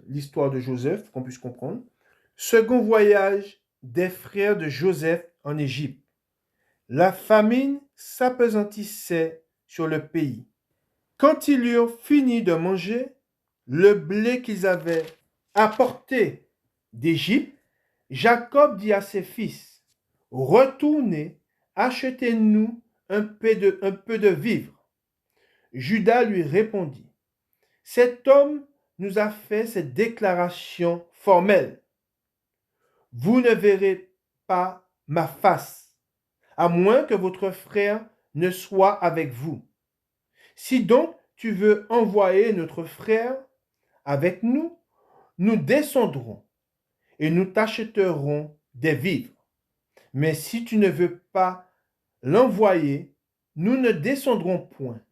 l'histoire de Joseph, pour qu'on puisse comprendre. Second voyage des frères de Joseph en Égypte. La famine s'appesantissait sur le pays. Quand ils eurent fini de manger le blé qu'ils avaient apporté d'Égypte, Jacob dit à ses fils, « Retournez, achetez-nous un peu de vivres. » Judas lui répondit, « Cet homme nous a fait cette déclaration formelle. Vous ne verrez pas ma face, à moins que votre frère ne soit avec vous. Si donc tu veux envoyer notre frère avec nous, nous descendrons et nous t'achèterons des vivres. Mais si tu ne veux pas l'envoyer, nous ne descendrons point,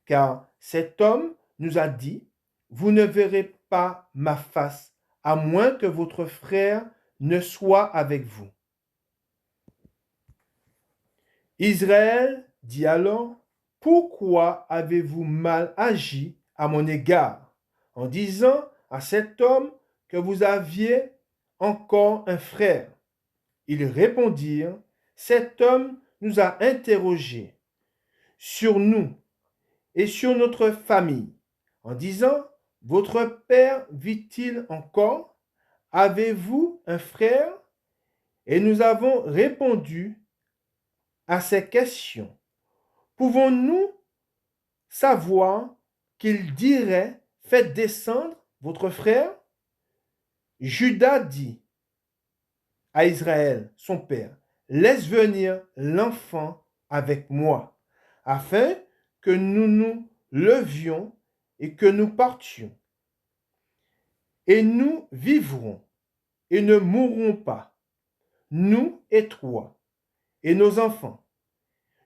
car cet homme nous a dit, vous ne verrez pas ma face, à moins que votre frère ne soit avec vous. Israël dit alors, pourquoi avez-vous mal agi à mon égard, en disant à cet homme que vous aviez encore un frère? Ils répondirent, cet homme nous a interrogés sur nous et sur notre famille, en disant, votre père vit-il encore? Avez-vous un frère? Et nous avons répondu à ces questions. Pouvons-nous savoir qu'il dirait, faites descendre votre frère? Judas dit à Israël, son père, laisse venir l'enfant avec moi, afin que nous nous levions et que nous partions. Et nous vivrons et ne mourrons pas, nous et toi, et nos enfants.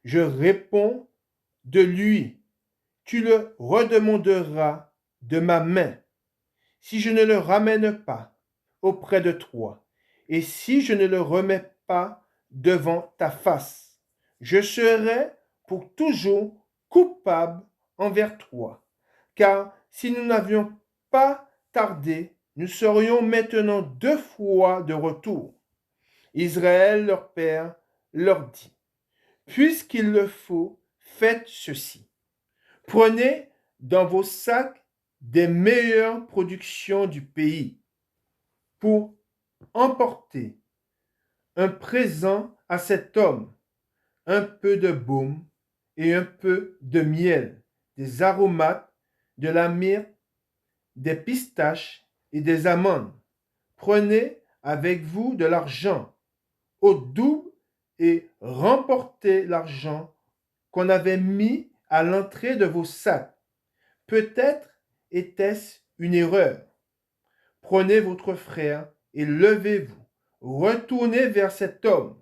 Je réponds de lui, tu le redemanderas de ma main, si je ne le ramène pas auprès de toi, et si je ne le remets pas devant ta face, je serai pour toujours coupable envers toi. Car si nous n'avions pas tardé, nous serions maintenant 2 fois de retour. Israël, leur père, leur dit, puisqu'il le faut, faites ceci. Prenez dans vos sacs des meilleures productions du pays pour emporter un présent à cet homme, un peu de baume et un peu de miel, des aromates, de la myrrhe, des pistaches et des amandes. Prenez avec vous de l'argent au double et remportez l'argent qu'on avait mis à l'entrée de vos sacs. Peut-être était-ce une erreur. Prenez votre frère et levez-vous. Retournez vers cet homme.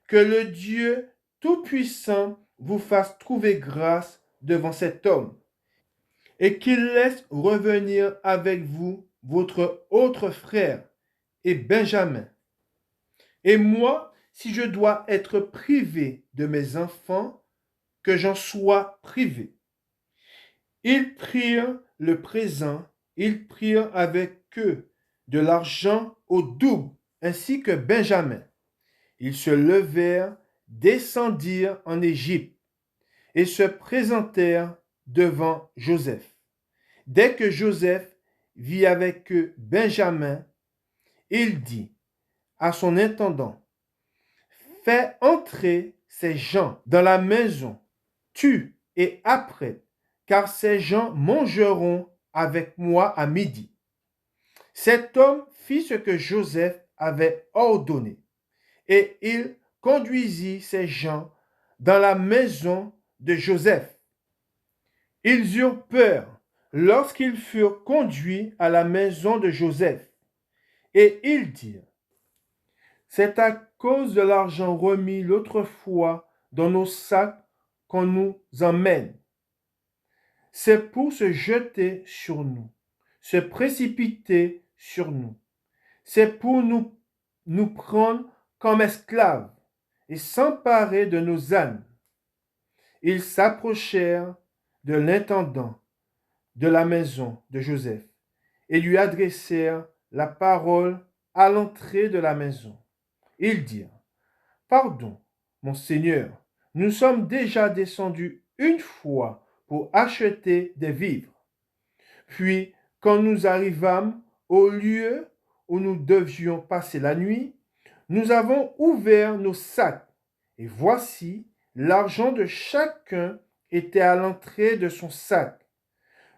Que le Dieu Tout-Puissant vous fasse trouver grâce devant cet homme et qu'il laisse revenir avec vous votre autre frère et Benjamin. Et moi, si je dois être privé de mes enfants, que j'en sois privé. Ils prirent le présent, ils prirent avec eux de l'argent au double, ainsi que Benjamin. Ils se levèrent, descendirent en Égypte et se présentèrent devant Joseph. Dès que Joseph vit avec eux Benjamin, il dit à son intendant, fais entrer ces gens dans la maison, tue et apprête, car ces gens mangeront avec moi à midi. Cet homme fit ce que Joseph avait ordonné, et il conduisit ces gens dans la maison de Joseph. Ils eurent peur lorsqu'ils furent conduits à la maison de Joseph, et ils dirent, c'est à cause de l'argent remis l'autre fois dans nos sacs qu'on nous emmène. C'est pour se jeter sur nous, se précipiter sur nous. C'est pour nous prendre comme esclaves et s'emparer de nos ânes. Ils s'approchèrent de l'intendant de la maison de Joseph et lui adressèrent la parole à l'entrée de la maison. Ils dirent, pardon, mon Seigneur, nous sommes déjà descendus une fois pour acheter des vivres. Puis, quand nous arrivâmes au lieu où nous devions passer la nuit, nous avons ouvert nos sacs et voici, l'argent de chacun était à l'entrée de son sac.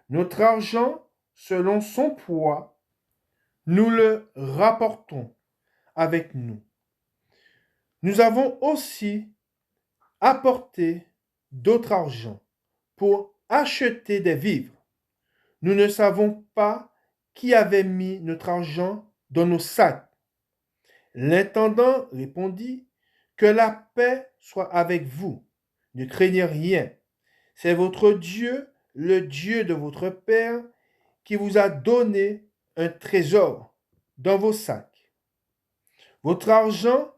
Notre argent, selon son poids, nous le rapportons avec nous. Nous avons aussi apporté d'autres argent pour acheter des vivres. Nous ne savons pas qui avait mis notre argent dans nos sacs. L'intendant répondit, que la paix soit avec vous. Ne craignez rien. C'est votre Dieu, le Dieu de votre Père, qui vous a donné un trésor dans vos sacs. Votre argent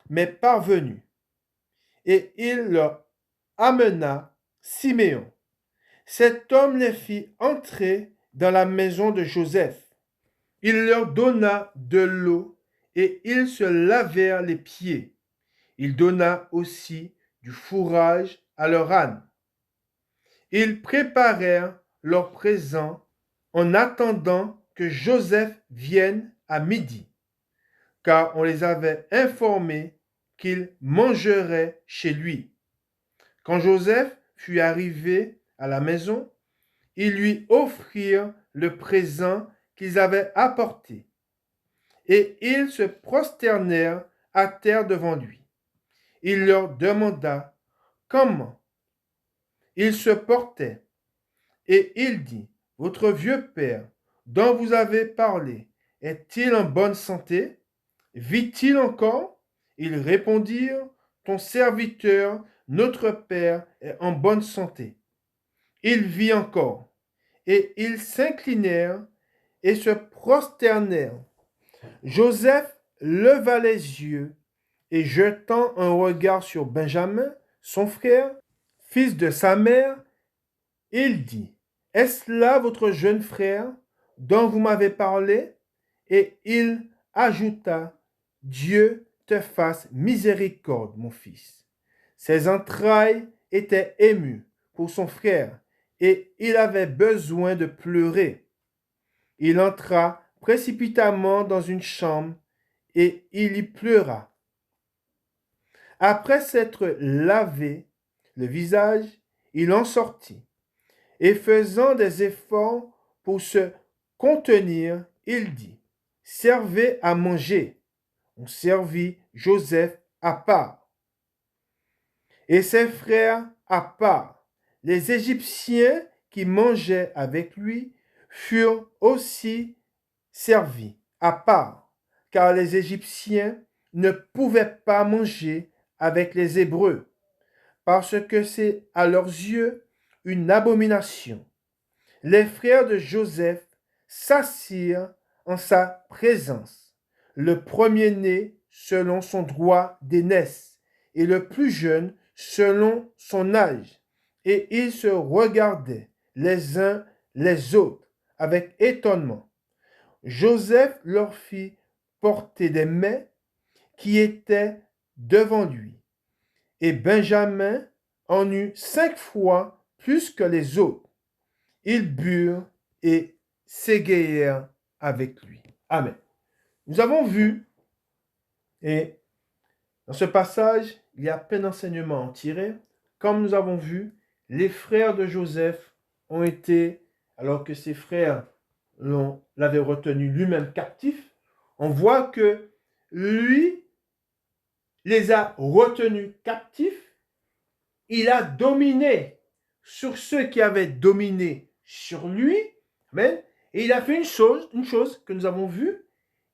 m'est parvenu. Et il leur amena Siméon. Cet homme les fit entrer dans la maison de Joseph. Il leur donna de l'eau et ils se lavèrent les pieds. Il donna aussi du fourrage à leur âne. Ils préparèrent leurs présents en attendant que Joseph vienne à midi, car on les avait informés qu'il mangerait chez lui. Quand Joseph fut arrivé à la maison, ils lui offrirent le présent qu'ils avaient apporté, et ils se prosternèrent à terre devant lui. Il leur demanda comment ils se portaient, et il dit, votre vieux père, dont vous avez parlé, est-il en bonne santé? Vit-il encore? Ils répondirent, ton serviteur, notre père, est en bonne santé. Il vit encore. Et ils s'inclinèrent et se prosternèrent. Joseph leva les yeux et jetant un regard sur Benjamin, son frère, fils de sa mère, il dit, est-ce là votre jeune frère dont vous m'avez parlé? Et il ajouta, Dieu te fasse miséricorde, mon fils. Ses entrailles étaient émues pour son frère et il avait besoin de pleurer. Il entra précipitamment dans une chambre et il y pleura. Après s'être lavé le visage, il en sortit et faisant des efforts pour se contenir, il dit, servez à manger. On servit Joseph à part et ses frères à part. Les Égyptiens qui mangeaient avec lui furent aussi servis à part, car les Égyptiens ne pouvaient pas manger avec les Hébreux, parce que c'est à leurs yeux une abomination. Les frères de Joseph s'assirent en sa présence, le premier-né selon son droit d'aînesse et le plus jeune selon son âge, et ils se regardaient les uns les autres avec étonnement. Joseph leur fit porter des mets qui étaient devant lui, et Benjamin en eut 5 fois plus que les autres. Ils burent et s'égayèrent avec lui. Amen. Nous avons vu, et dans ce passage, il y a plein d'enseignements à en tirer. Comme nous avons vu, les frères de Joseph ont été, alors que ses frères l'avaient retenu lui-même captif, on voit que lui les a retenus captifs. Il a dominé sur ceux qui avaient dominé sur lui. Amen. Et il a fait une chose que nous avons vue.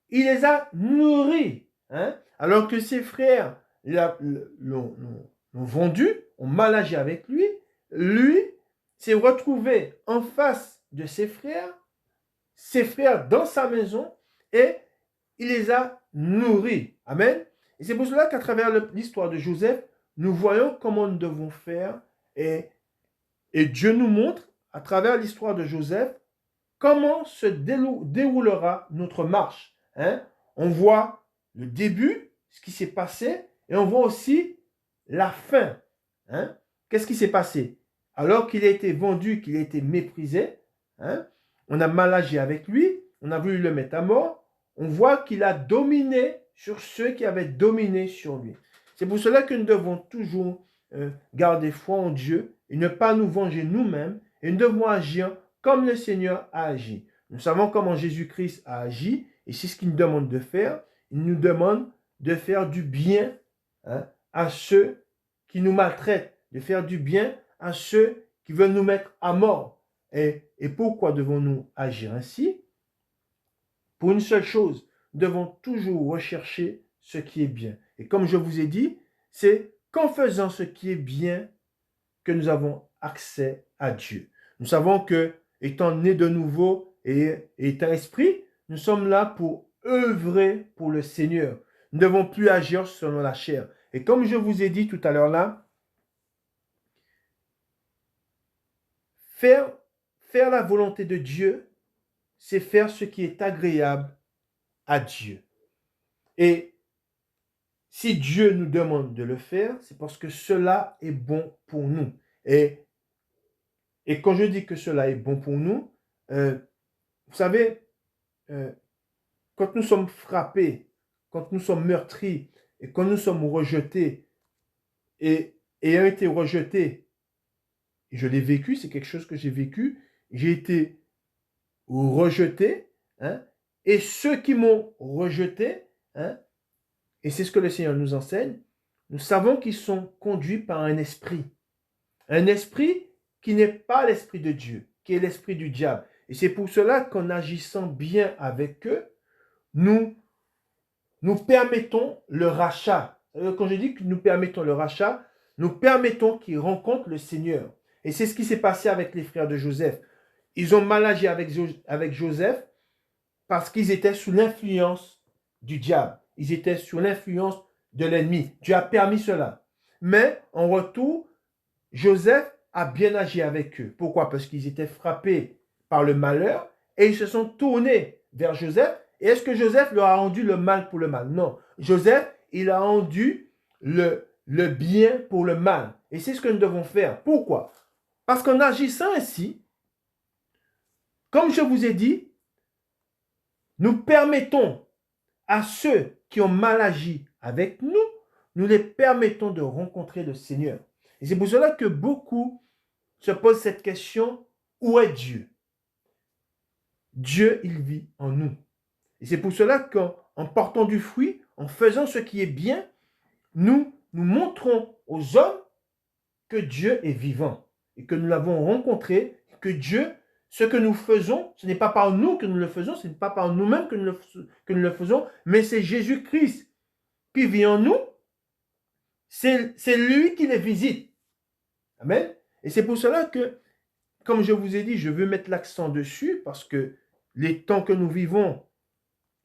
Il les a nourris. Alors que ses frères l'ont vendu, ont mal agi avec lui. Lui s'est retrouvé en face de ses frères dans sa maison, et il les a nourris. Amen. Et c'est pour cela qu'à travers l'histoire de Joseph, nous voyons comment nous devons faire et Et Dieu nous montre, à travers l'histoire de Joseph, comment se déroulera notre marche. Hein? On voit le début, ce qui s'est passé, et on voit aussi la fin. Hein? Qu'est-ce qui s'est passé? Alors qu'il a été vendu, qu'il a été méprisé, hein? On a mal agi avec lui, on a voulu le mettre à mort, on voit qu'il a dominé sur ceux qui avaient dominé sur lui. C'est pour cela que nous devons toujours garder foi en Dieu et ne pas nous venger nous-mêmes, et nous devons agir comme le Seigneur a agi. Nous savons comment Jésus-Christ a agi, et c'est ce qu'il nous demande de faire. Il nous demande de faire du bien, hein, à ceux qui nous maltraitent, de faire du bien à ceux qui veulent nous mettre à mort. Et pourquoi devons-nous agir ainsi? Pour une seule chose, nous devons toujours rechercher ce qui est bien. Et comme je vous ai dit, c'est qu'en faisant ce qui est bien que nous avons accès à Dieu. Nous savons que, étant nés de nouveau et étant esprit, nous sommes là pour œuvrer pour le Seigneur. Nous ne devons plus agir selon la chair. Et comme je vous ai dit tout à l'heure là, faire la volonté de Dieu, c'est faire ce qui est agréable à Dieu. Et si Dieu nous demande de le faire, c'est parce que cela est bon pour nous. Et quand je dis que cela est bon pour nous, vous savez, quand nous sommes frappés, quand nous sommes meurtris, et quand nous sommes rejetés, et ayant été rejetés, je l'ai vécu, c'est quelque chose que j'ai vécu, j'ai été rejeté, hein, et ceux qui m'ont rejeté, hein, et c'est ce que le Seigneur nous enseigne, nous savons qu'ils sont conduits par un esprit qui n'est pas l'esprit de Dieu, qui est l'esprit du diable. Et c'est pour cela qu'en agissant bien avec eux, nous permettons le rachat. Quand je dis que nous permettons le rachat, nous permettons qu'ils rencontrent le Seigneur. Et c'est ce qui s'est passé avec les frères de Joseph. Ils ont mal agi avec Joseph parce qu'ils étaient sous l'influence du diable. Ils étaient sous l'influence de l'ennemi. Dieu a permis cela. Mais en retour, Joseph a bien agi avec eux. Pourquoi? Parce qu'ils étaient frappés par le malheur et ils se sont tournés vers Joseph. Et est-ce que Joseph leur a rendu le mal pour le mal? Non. Joseph, il a rendu le bien pour le mal. Et c'est ce que nous devons faire. Pourquoi? Parce qu'en agissant ainsi, comme je vous ai dit, nous permettons à ceux qui ont mal agi avec nous, nous les permettons de rencontrer le Seigneur. Et c'est pour cela que beaucoup se posent cette question, où est Dieu? Dieu, il vit en nous. Et c'est pour cela qu'en portant du fruit, en faisant ce qui est bien, nous montrons aux hommes que Dieu est vivant et que nous l'avons rencontré, que Dieu, ce que nous faisons, ce n'est pas par nous que nous le faisons, ce n'est pas par nous-mêmes que nous le faisons, mais c'est Jésus-Christ qui vit en nous. C'est lui qui les visite. Amen. Et c'est pour cela que, comme je vous ai dit, je veux mettre l'accent dessus parce que les temps que nous vivons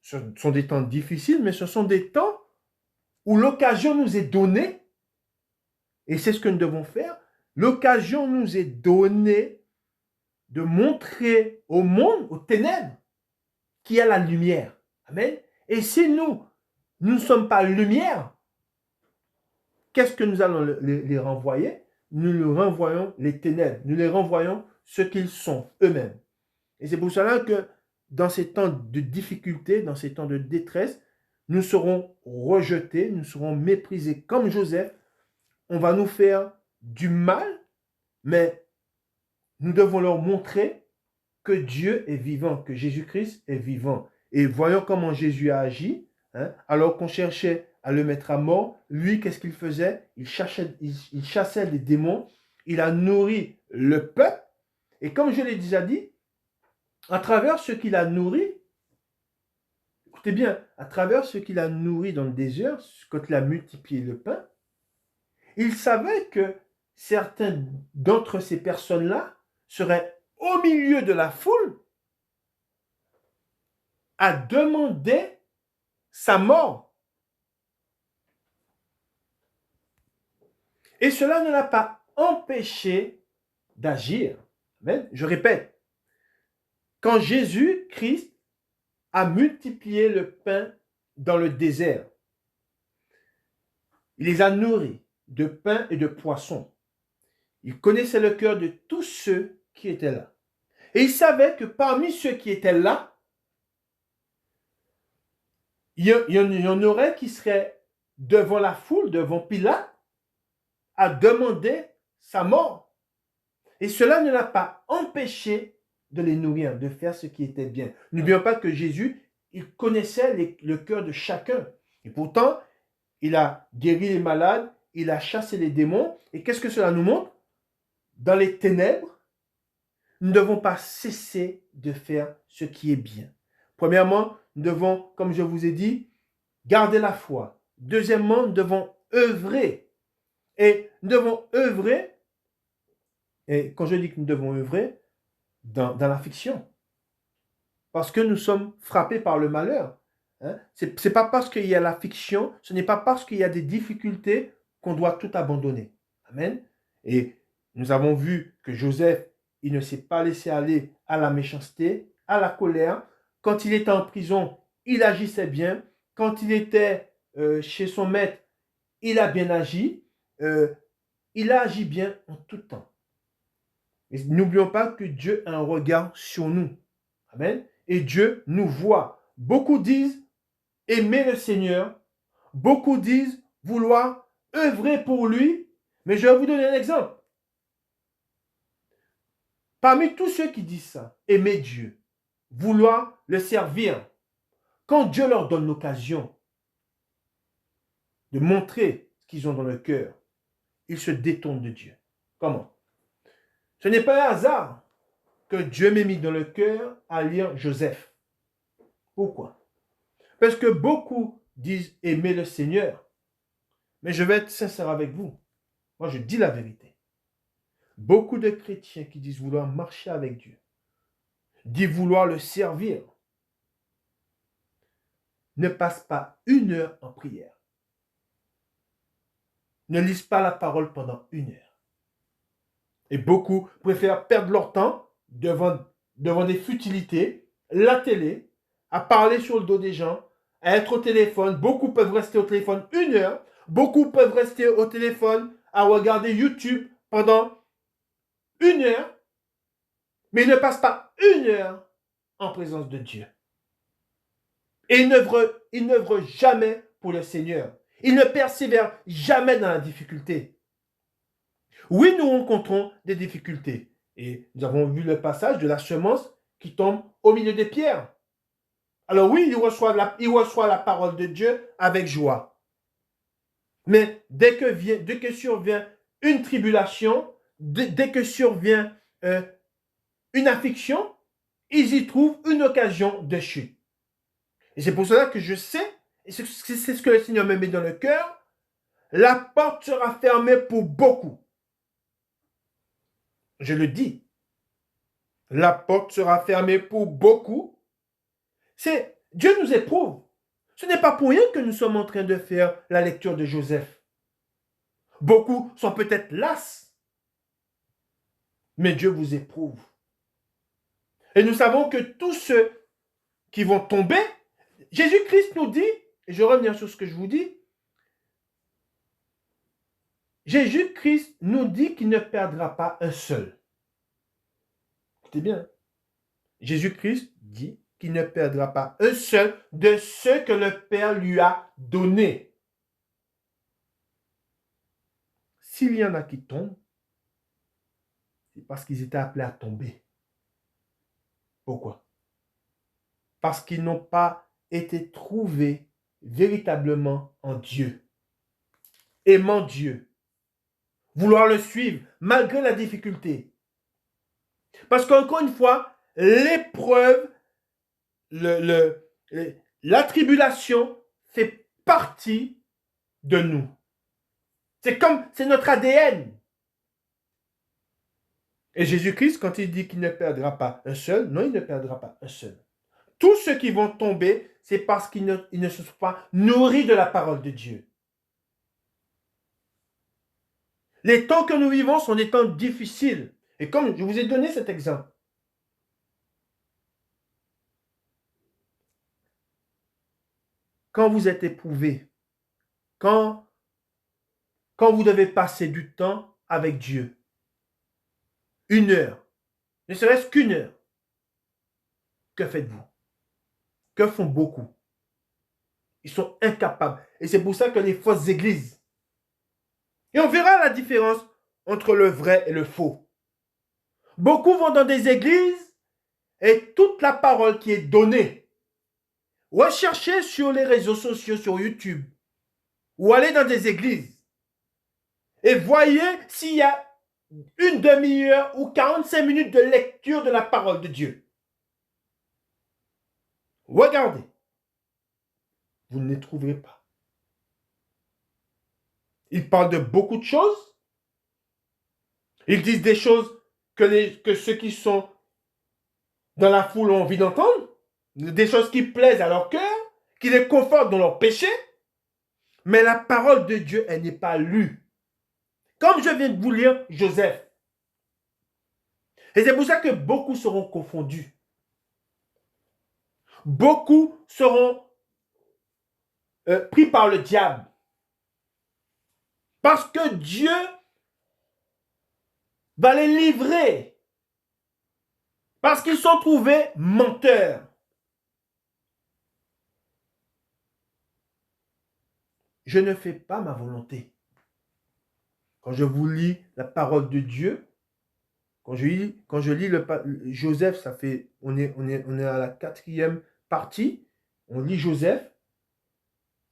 sont des temps difficiles, mais ce sont des temps où l'occasion nous est donnée, et c'est ce que nous devons faire, l'occasion nous est donnée de montrer au monde, aux ténèbres, qu'il y a la lumière. Amen. Et si nous ne sommes pas lumière, qu'est-ce que nous allons les renvoyer? Nous leur renvoyons les ténèbres, nous les renvoyons ce qu'ils sont eux-mêmes. Et c'est pour cela que dans ces temps de difficulté, dans ces temps de détresse, nous serons rejetés, nous serons méprisés comme Joseph. On va nous faire du mal, mais nous devons leur montrer que Dieu est vivant, que Jésus-Christ est vivant. Et voyons comment Jésus a agi, hein, alors qu'on cherchait à le mettre à mort. Lui, qu'est-ce qu'il faisait? Il chassait des démons, il a nourri le peuple. Et comme je l'ai déjà dit, à travers ce qu'il a nourri, écoutez bien, à travers ce qu'il a nourri dans le désert, quand il a multiplié le pain, il savait que certains d'entre ces personnes-là seraient au milieu de la foule à demander sa mort. Et cela ne l'a pas empêché d'agir. Amen. Je répète, quand Jésus-Christ a multiplié le pain dans le désert, il les a nourris de pain et de poisson. Il connaissait le cœur de tous ceux qui étaient là. Et il savait que parmi ceux qui étaient là, il y en aurait qui seraient devant la foule, devant Pilate, à demander sa mort. Et cela ne l'a pas empêché de les nourrir, de faire ce qui était bien. N'oublions pas que Jésus, il connaissait le cœur de chacun. Et pourtant, il a guéri les malades, il a chassé les démons. Et qu'est-ce que cela nous montre? Dans les ténèbres, nous ne devons pas cesser de faire ce qui est bien. Premièrement, nous devons, comme je vous ai dit, garder la foi. Deuxièmement, nous devons œuvrer. Et nous devons œuvrer, et quand je dis que nous devons œuvrer, dans l'affliction. Parce que nous sommes frappés par le malheur. Hein? Ce n'est pas parce qu'il y a l'affliction, ce n'est pas parce qu'il y a des difficultés qu'on doit tout abandonner. Amen. Et nous avons vu que Joseph, il ne s'est pas laissé aller à la méchanceté, à la colère. Quand il était en prison, il agissait bien. Quand il était chez son maître, il a bien agi. Il a agi bien en tout temps. Et n'oublions pas que Dieu a un regard sur nous. Amen. Et Dieu nous voit. Beaucoup disent aimer le Seigneur. Beaucoup disent vouloir œuvrer pour lui. Mais je vais vous donner un exemple. Parmi tous ceux qui disent ça, aimer Dieu, vouloir le servir, quand Dieu leur donne l'occasion de montrer ce qu'ils ont dans le cœur, ils se détournent de Dieu. Comment? Ce n'est pas un hasard que Dieu m'ait mis dans le cœur à lire Joseph. Pourquoi? Parce que beaucoup disent aimer le Seigneur. Mais je vais être sincère avec vous. Moi, je dis la vérité. Beaucoup de chrétiens qui disent vouloir marcher avec Dieu, disent vouloir le servir, ne passent pas 1 heure en prière. Ne lisent pas la parole pendant 1 heure. Et beaucoup préfèrent perdre leur temps devant des futilités, la télé, à parler sur le dos des gens, à être au téléphone. Beaucoup peuvent rester au téléphone 1 heure. Beaucoup peuvent rester au téléphone à regarder YouTube pendant 1 heure. Mais ils ne passent pas 1 heure en présence de Dieu. Et ils n'œuvrent jamais pour le Seigneur. Ils ne persévèrent jamais dans la difficulté. Oui, nous rencontrons des difficultés. Et nous avons vu le passage de la semence qui tombe au milieu des pierres. Alors oui, il reçoit la parole de Dieu avec joie. Mais dès que survient une tribulation, dès que survient une affliction, ils y trouvent une occasion de chute. Et c'est pour cela que je sais, et c'est ce que le Seigneur me met dans le cœur, la porte sera fermée pour beaucoup. Je le dis. La porte sera fermée pour beaucoup. Dieu nous éprouve. Ce n'est pas pour rien que nous sommes en train de faire la lecture de Joseph. Beaucoup sont peut-être las. Mais Dieu vous éprouve. Et nous savons que tous ceux qui vont tomber, Jésus-Christ nous dit, et je reviens sur ce que je vous dis, Jésus-Christ nous dit qu'il ne perdra pas un seul. Écoutez bien. Jésus-Christ dit qu'il ne perdra pas un seul de ceux que le Père lui a donnés. S'il y en a qui tombent, c'est parce qu'ils étaient appelés à tomber. Pourquoi? Parce qu'ils n'ont pas été trouvés véritablement en Dieu. Aimant Dieu. Vouloir le suivre malgré la difficulté. Parce qu'encore une fois, l'épreuve, la tribulation fait partie de nous. C'est notre ADN. Et Jésus-Christ, quand il dit qu'il ne perdra pas un seul, non, il ne perdra pas un seul. Tous ceux qui vont tomber, c'est parce qu'ils ne se sont pas nourris de la parole de Dieu. Les temps que nous vivons sont des temps difficiles. Et comme je vous ai donné cet exemple, quand vous êtes éprouvé, quand, quand vous devez passer du temps avec Dieu, 1 heure, ne serait-ce qu'1 heure, que faites-vous? Que font beaucoup? Ils sont incapables. Et c'est pour ça que les fausses églises, et on verra la différence entre le vrai et le faux. Beaucoup vont dans des églises et toute la parole qui est donnée, recherchez sur les réseaux sociaux, sur YouTube, ou allez dans des églises et voyez s'il y a une demi-heure ou 45 minutes de lecture de la parole de Dieu. Regardez. Vous ne les trouverez pas. Ils parlent de beaucoup de choses. Ils disent des choses que ceux qui sont dans la foule ont envie d'entendre. Des choses qui plaisent à leur cœur, qui les confortent dans leur péché. Mais la parole de Dieu, elle n'est pas lue. Comme je viens de vous lire Joseph. Et c'est pour ça que beaucoup seront confondus. Beaucoup seront pris par le diable. Parce que Dieu va les livrer. Parce qu'ils sont trouvés menteurs. Je ne fais pas ma volonté. Quand je vous lis la parole de Dieu, quand je lis Joseph, ça fait, on est à la 4e partie, on lit Joseph,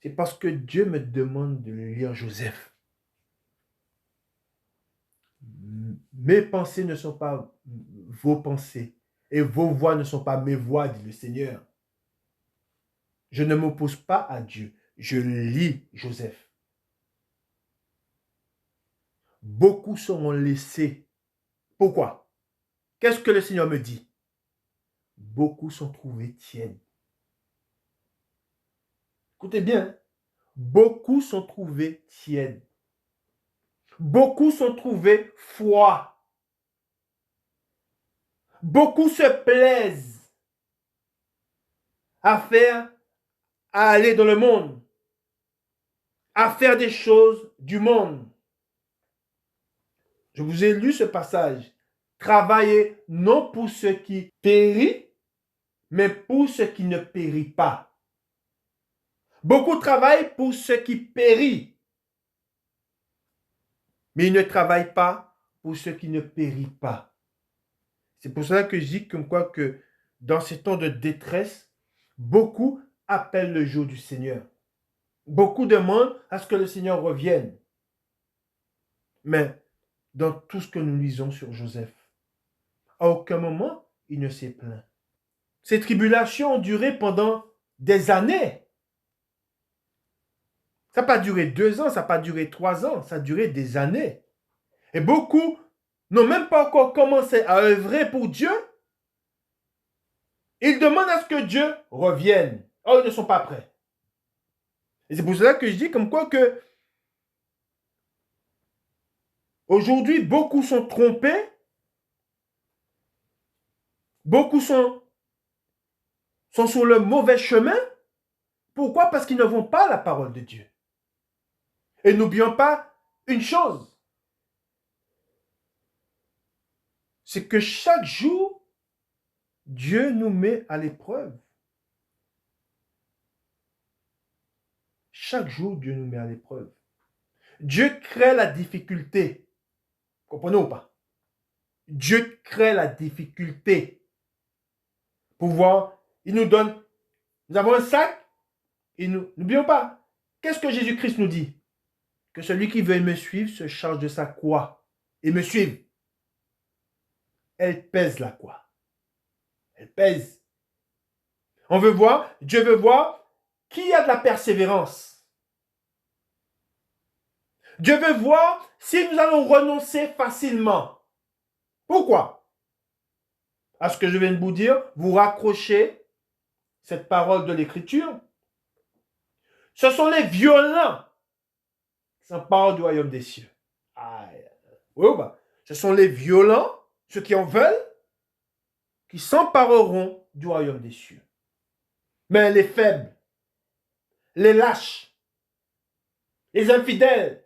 c'est parce que Dieu me demande de lire Joseph. Mes pensées ne sont pas vos pensées et vos voix ne sont pas mes voix, dit le Seigneur. Je ne m'oppose pas à Dieu, je lis Joseph. Beaucoup seront laissés. Pourquoi? Qu'est-ce que le Seigneur me dit? Beaucoup sont trouvés tièdes. Écoutez bien, beaucoup sont trouvés tièdes. Beaucoup sont trouvés froids. Beaucoup se plaisent à aller dans le monde, à faire des choses du monde. Je vous ai lu ce passage. Travaillez non pour ce qui périt, mais pour ce qui ne périt pas. Beaucoup travaillent pour ce qui périt, mais ils ne travaillent pas pour ce qui ne périt pas. C'est pour cela que je dis comme quoi que dans ces temps de détresse, beaucoup appellent le jour du Seigneur. Beaucoup demandent à ce que le Seigneur revienne. Mais dans tout ce que nous lisons sur Joseph, à aucun moment il ne s'est plaint. Ces tribulations ont duré pendant des années. Ça n'a pas duré 2 ans, ça n'a pas duré 3 ans, ça a duré des années. Et beaucoup n'ont même pas encore commencé à œuvrer pour Dieu. Ils demandent à ce que Dieu revienne. Or, ils ne sont pas prêts. Et c'est pour cela que je dis comme quoi que aujourd'hui, beaucoup sont trompés. Beaucoup sont sur le mauvais chemin. Pourquoi? Parce qu'ils ne vont pas à la parole de Dieu. Et n'oublions pas une chose. C'est que chaque jour, Dieu nous met à l'épreuve. Chaque jour, Dieu nous met à l'épreuve. Dieu crée la difficulté. Comprenez ou pas? Dieu crée la difficulté. Pour voir, il nous donne, nous avons un sac, et n'oublions pas, qu'est-ce que Jésus-Christ nous dit? Que celui qui veut me suivre se charge de sa croix et me suive. Elle pèse la croix. Elle pèse. On veut voir, Dieu veut voir qui a de la persévérance. Dieu veut voir si nous allons renoncer facilement. Pourquoi? À ce que je viens de vous dire, vous raccrochez cette parole de l'Écriture. Ce sont les violents qui s'emparent du royaume des cieux. Oui, bah, ce sont les violents ceux qui en veulent, qui s'empareront du royaume des cieux. Mais les faibles, les lâches, les infidèles,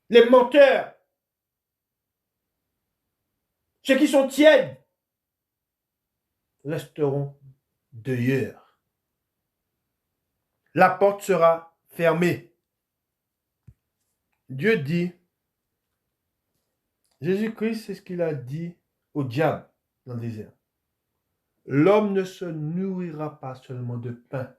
les menteurs, ceux qui sont tièdes, resteront dehors. La porte sera fermée. Dieu dit, Jésus-Christ, c'est ce qu'il a dit au diable dans le désert. L'homme ne se nourrira pas seulement de pain,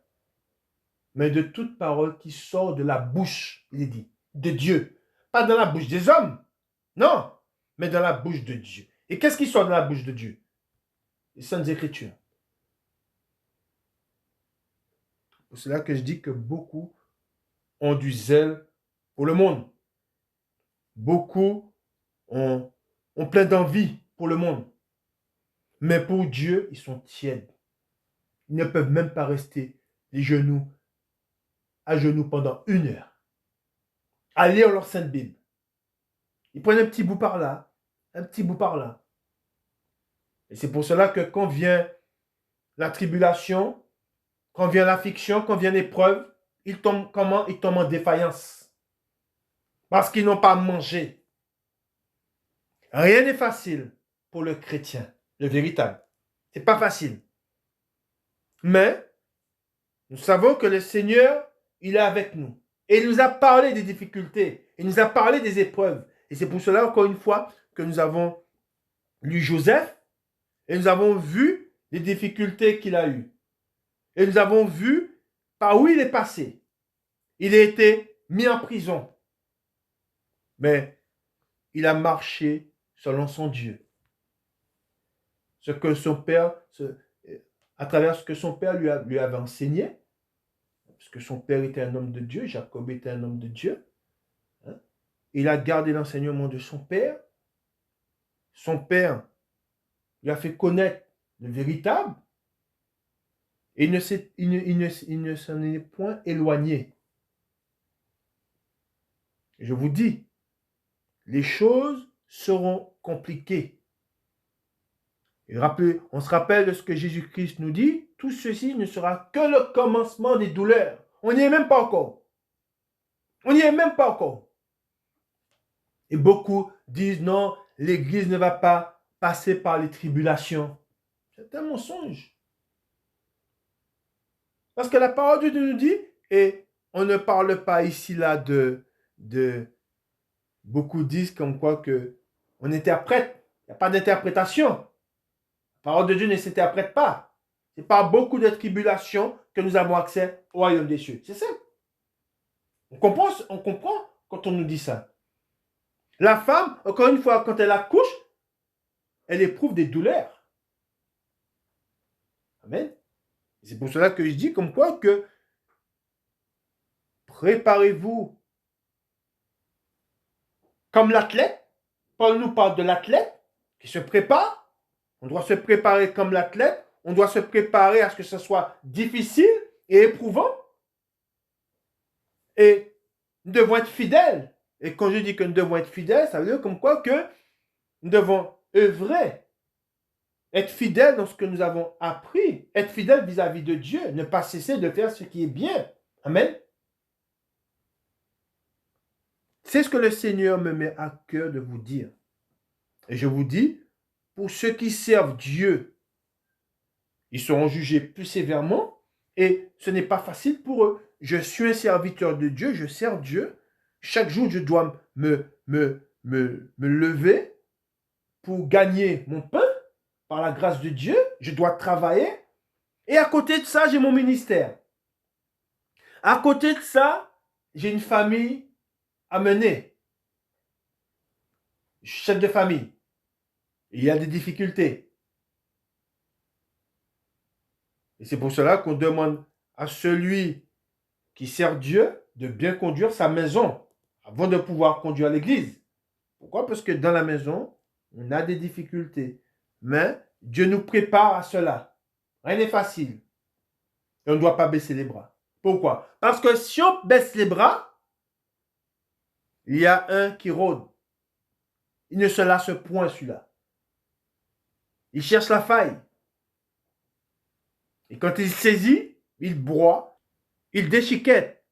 mais de toute parole qui sort de la bouche, il est dit, de Dieu. Pas dans la bouche des hommes, non, mais dans la bouche de Dieu. Et qu'est-ce qui sort de la bouche de Dieu? Les Saintes Écritures. C'est pour cela que je dis que beaucoup ont du zèle pour le monde. Beaucoup ont plein d'envie pour le monde. Mais pour Dieu, ils sont tièdes. Ils ne peuvent même pas rester à genoux pendant 1 heure. À lire leur Sainte Bible. Ils prennent un petit bout par là, un petit bout par là. Et c'est pour cela que quand vient la tribulation, quand vient l'affliction, quand vient l'épreuve, ils tombent comment? Ils tombent en défaillance. Parce qu'ils n'ont pas mangé. Rien n'est facile pour le chrétien, le véritable. C'est pas facile. Mais nous savons que le Seigneur, il est avec nous. Et il nous a parlé des difficultés. Il nous a parlé des épreuves. Et c'est pour cela, encore une fois, que nous avons lu Joseph et nous avons vu les difficultés qu'il a eues. Et nous avons vu par où il est passé. Il a été mis en prison. Mais il a marché selon son Dieu. Ce que son père, à travers ce que son père lui avait enseigné, parce que son père était un homme de Dieu, Jacob était un homme de Dieu. Il a gardé l'enseignement de son père. Son père lui a fait connaître le véritable. Et il ne s'en est point éloigné. Je vous dis, les choses seront compliquées. Et on se rappelle de ce que Jésus-Christ nous dit, tout ceci ne sera que le commencement des douleurs. On n'y est même pas encore. On n'y est même pas encore. Et beaucoup disent non, l'Église ne va pas passer par les tribulations. C'est un mensonge. Parce que la parole de Dieu nous dit, et on ne parle pas ici là de beaucoup disent comme quoi que on interprète. Il n'y a pas d'interprétation. La parole de Dieu ne s'interprète pas. C'est par beaucoup de tribulations que nous avons accès au royaume des cieux. C'est simple. On comprend quand on nous dit ça. La femme, encore une fois, quand elle accouche, elle éprouve des douleurs. Amen. C'est pour cela que je dis comme quoi que préparez-vous comme l'athlète. Paul nous parle de l'athlète qui se prépare. On doit se préparer comme l'athlète. On doit se préparer à ce que ce soit difficile et éprouvant. Et nous devons être fidèles. Et quand je dis que nous devons être fidèles, ça veut dire comme quoi que nous devons œuvrer. Être fidèles dans ce que nous avons appris. Être fidèles vis-à-vis de Dieu. Ne pas cesser de faire ce qui est bien. Amen. C'est ce que le Seigneur me met à cœur de vous dire. Et je vous dis, pour ceux qui servent Dieu, ils seront jugés plus sévèrement et ce n'est pas facile pour eux. Je suis un serviteur de Dieu, je sers Dieu. Chaque jour, je dois me lever pour gagner mon pain par la grâce de Dieu. Je dois travailler. Et à côté de ça, j'ai mon ministère. À côté de ça, j'ai une famille à mener. Je suis chef de famille. Il y a des difficultés. Et c'est pour cela qu'on demande à celui qui sert Dieu de bien conduire sa maison avant de pouvoir conduire l'église. Pourquoi? Parce que dans la maison, on a des difficultés. Mais Dieu nous prépare à cela. Rien n'est facile. Et on ne doit pas baisser les bras. Pourquoi? Parce que si on baisse les bras, il y a un qui rôde. Il ne se lasse point, celui-là. Il cherche la faille. Et quand il saisit, il broie, il déchiquette.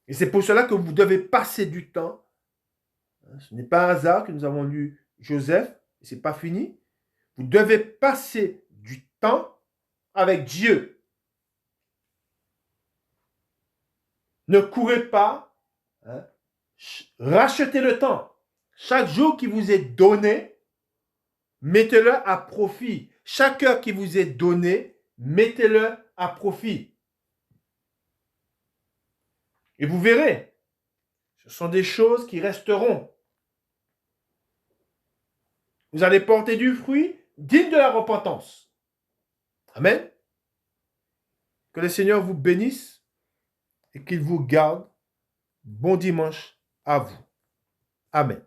Et c'est pour cela que vous devez passer du temps. Ce n'est pas un hasard que nous avons lu Joseph, et ce n'est pas fini. Vous devez passer du temps avec Dieu. Ne courez pas, hein, rachetez le temps. Chaque jour qui vous est donné, mettez-le à profit. Chaque heure qui vous est donnée, mettez-le à profit. Et vous verrez, ce sont des choses qui resteront. Vous allez porter du fruit digne de la repentance. Amen. Que le Seigneur vous bénisse et qu'il vous garde. Bon dimanche à vous. Amen.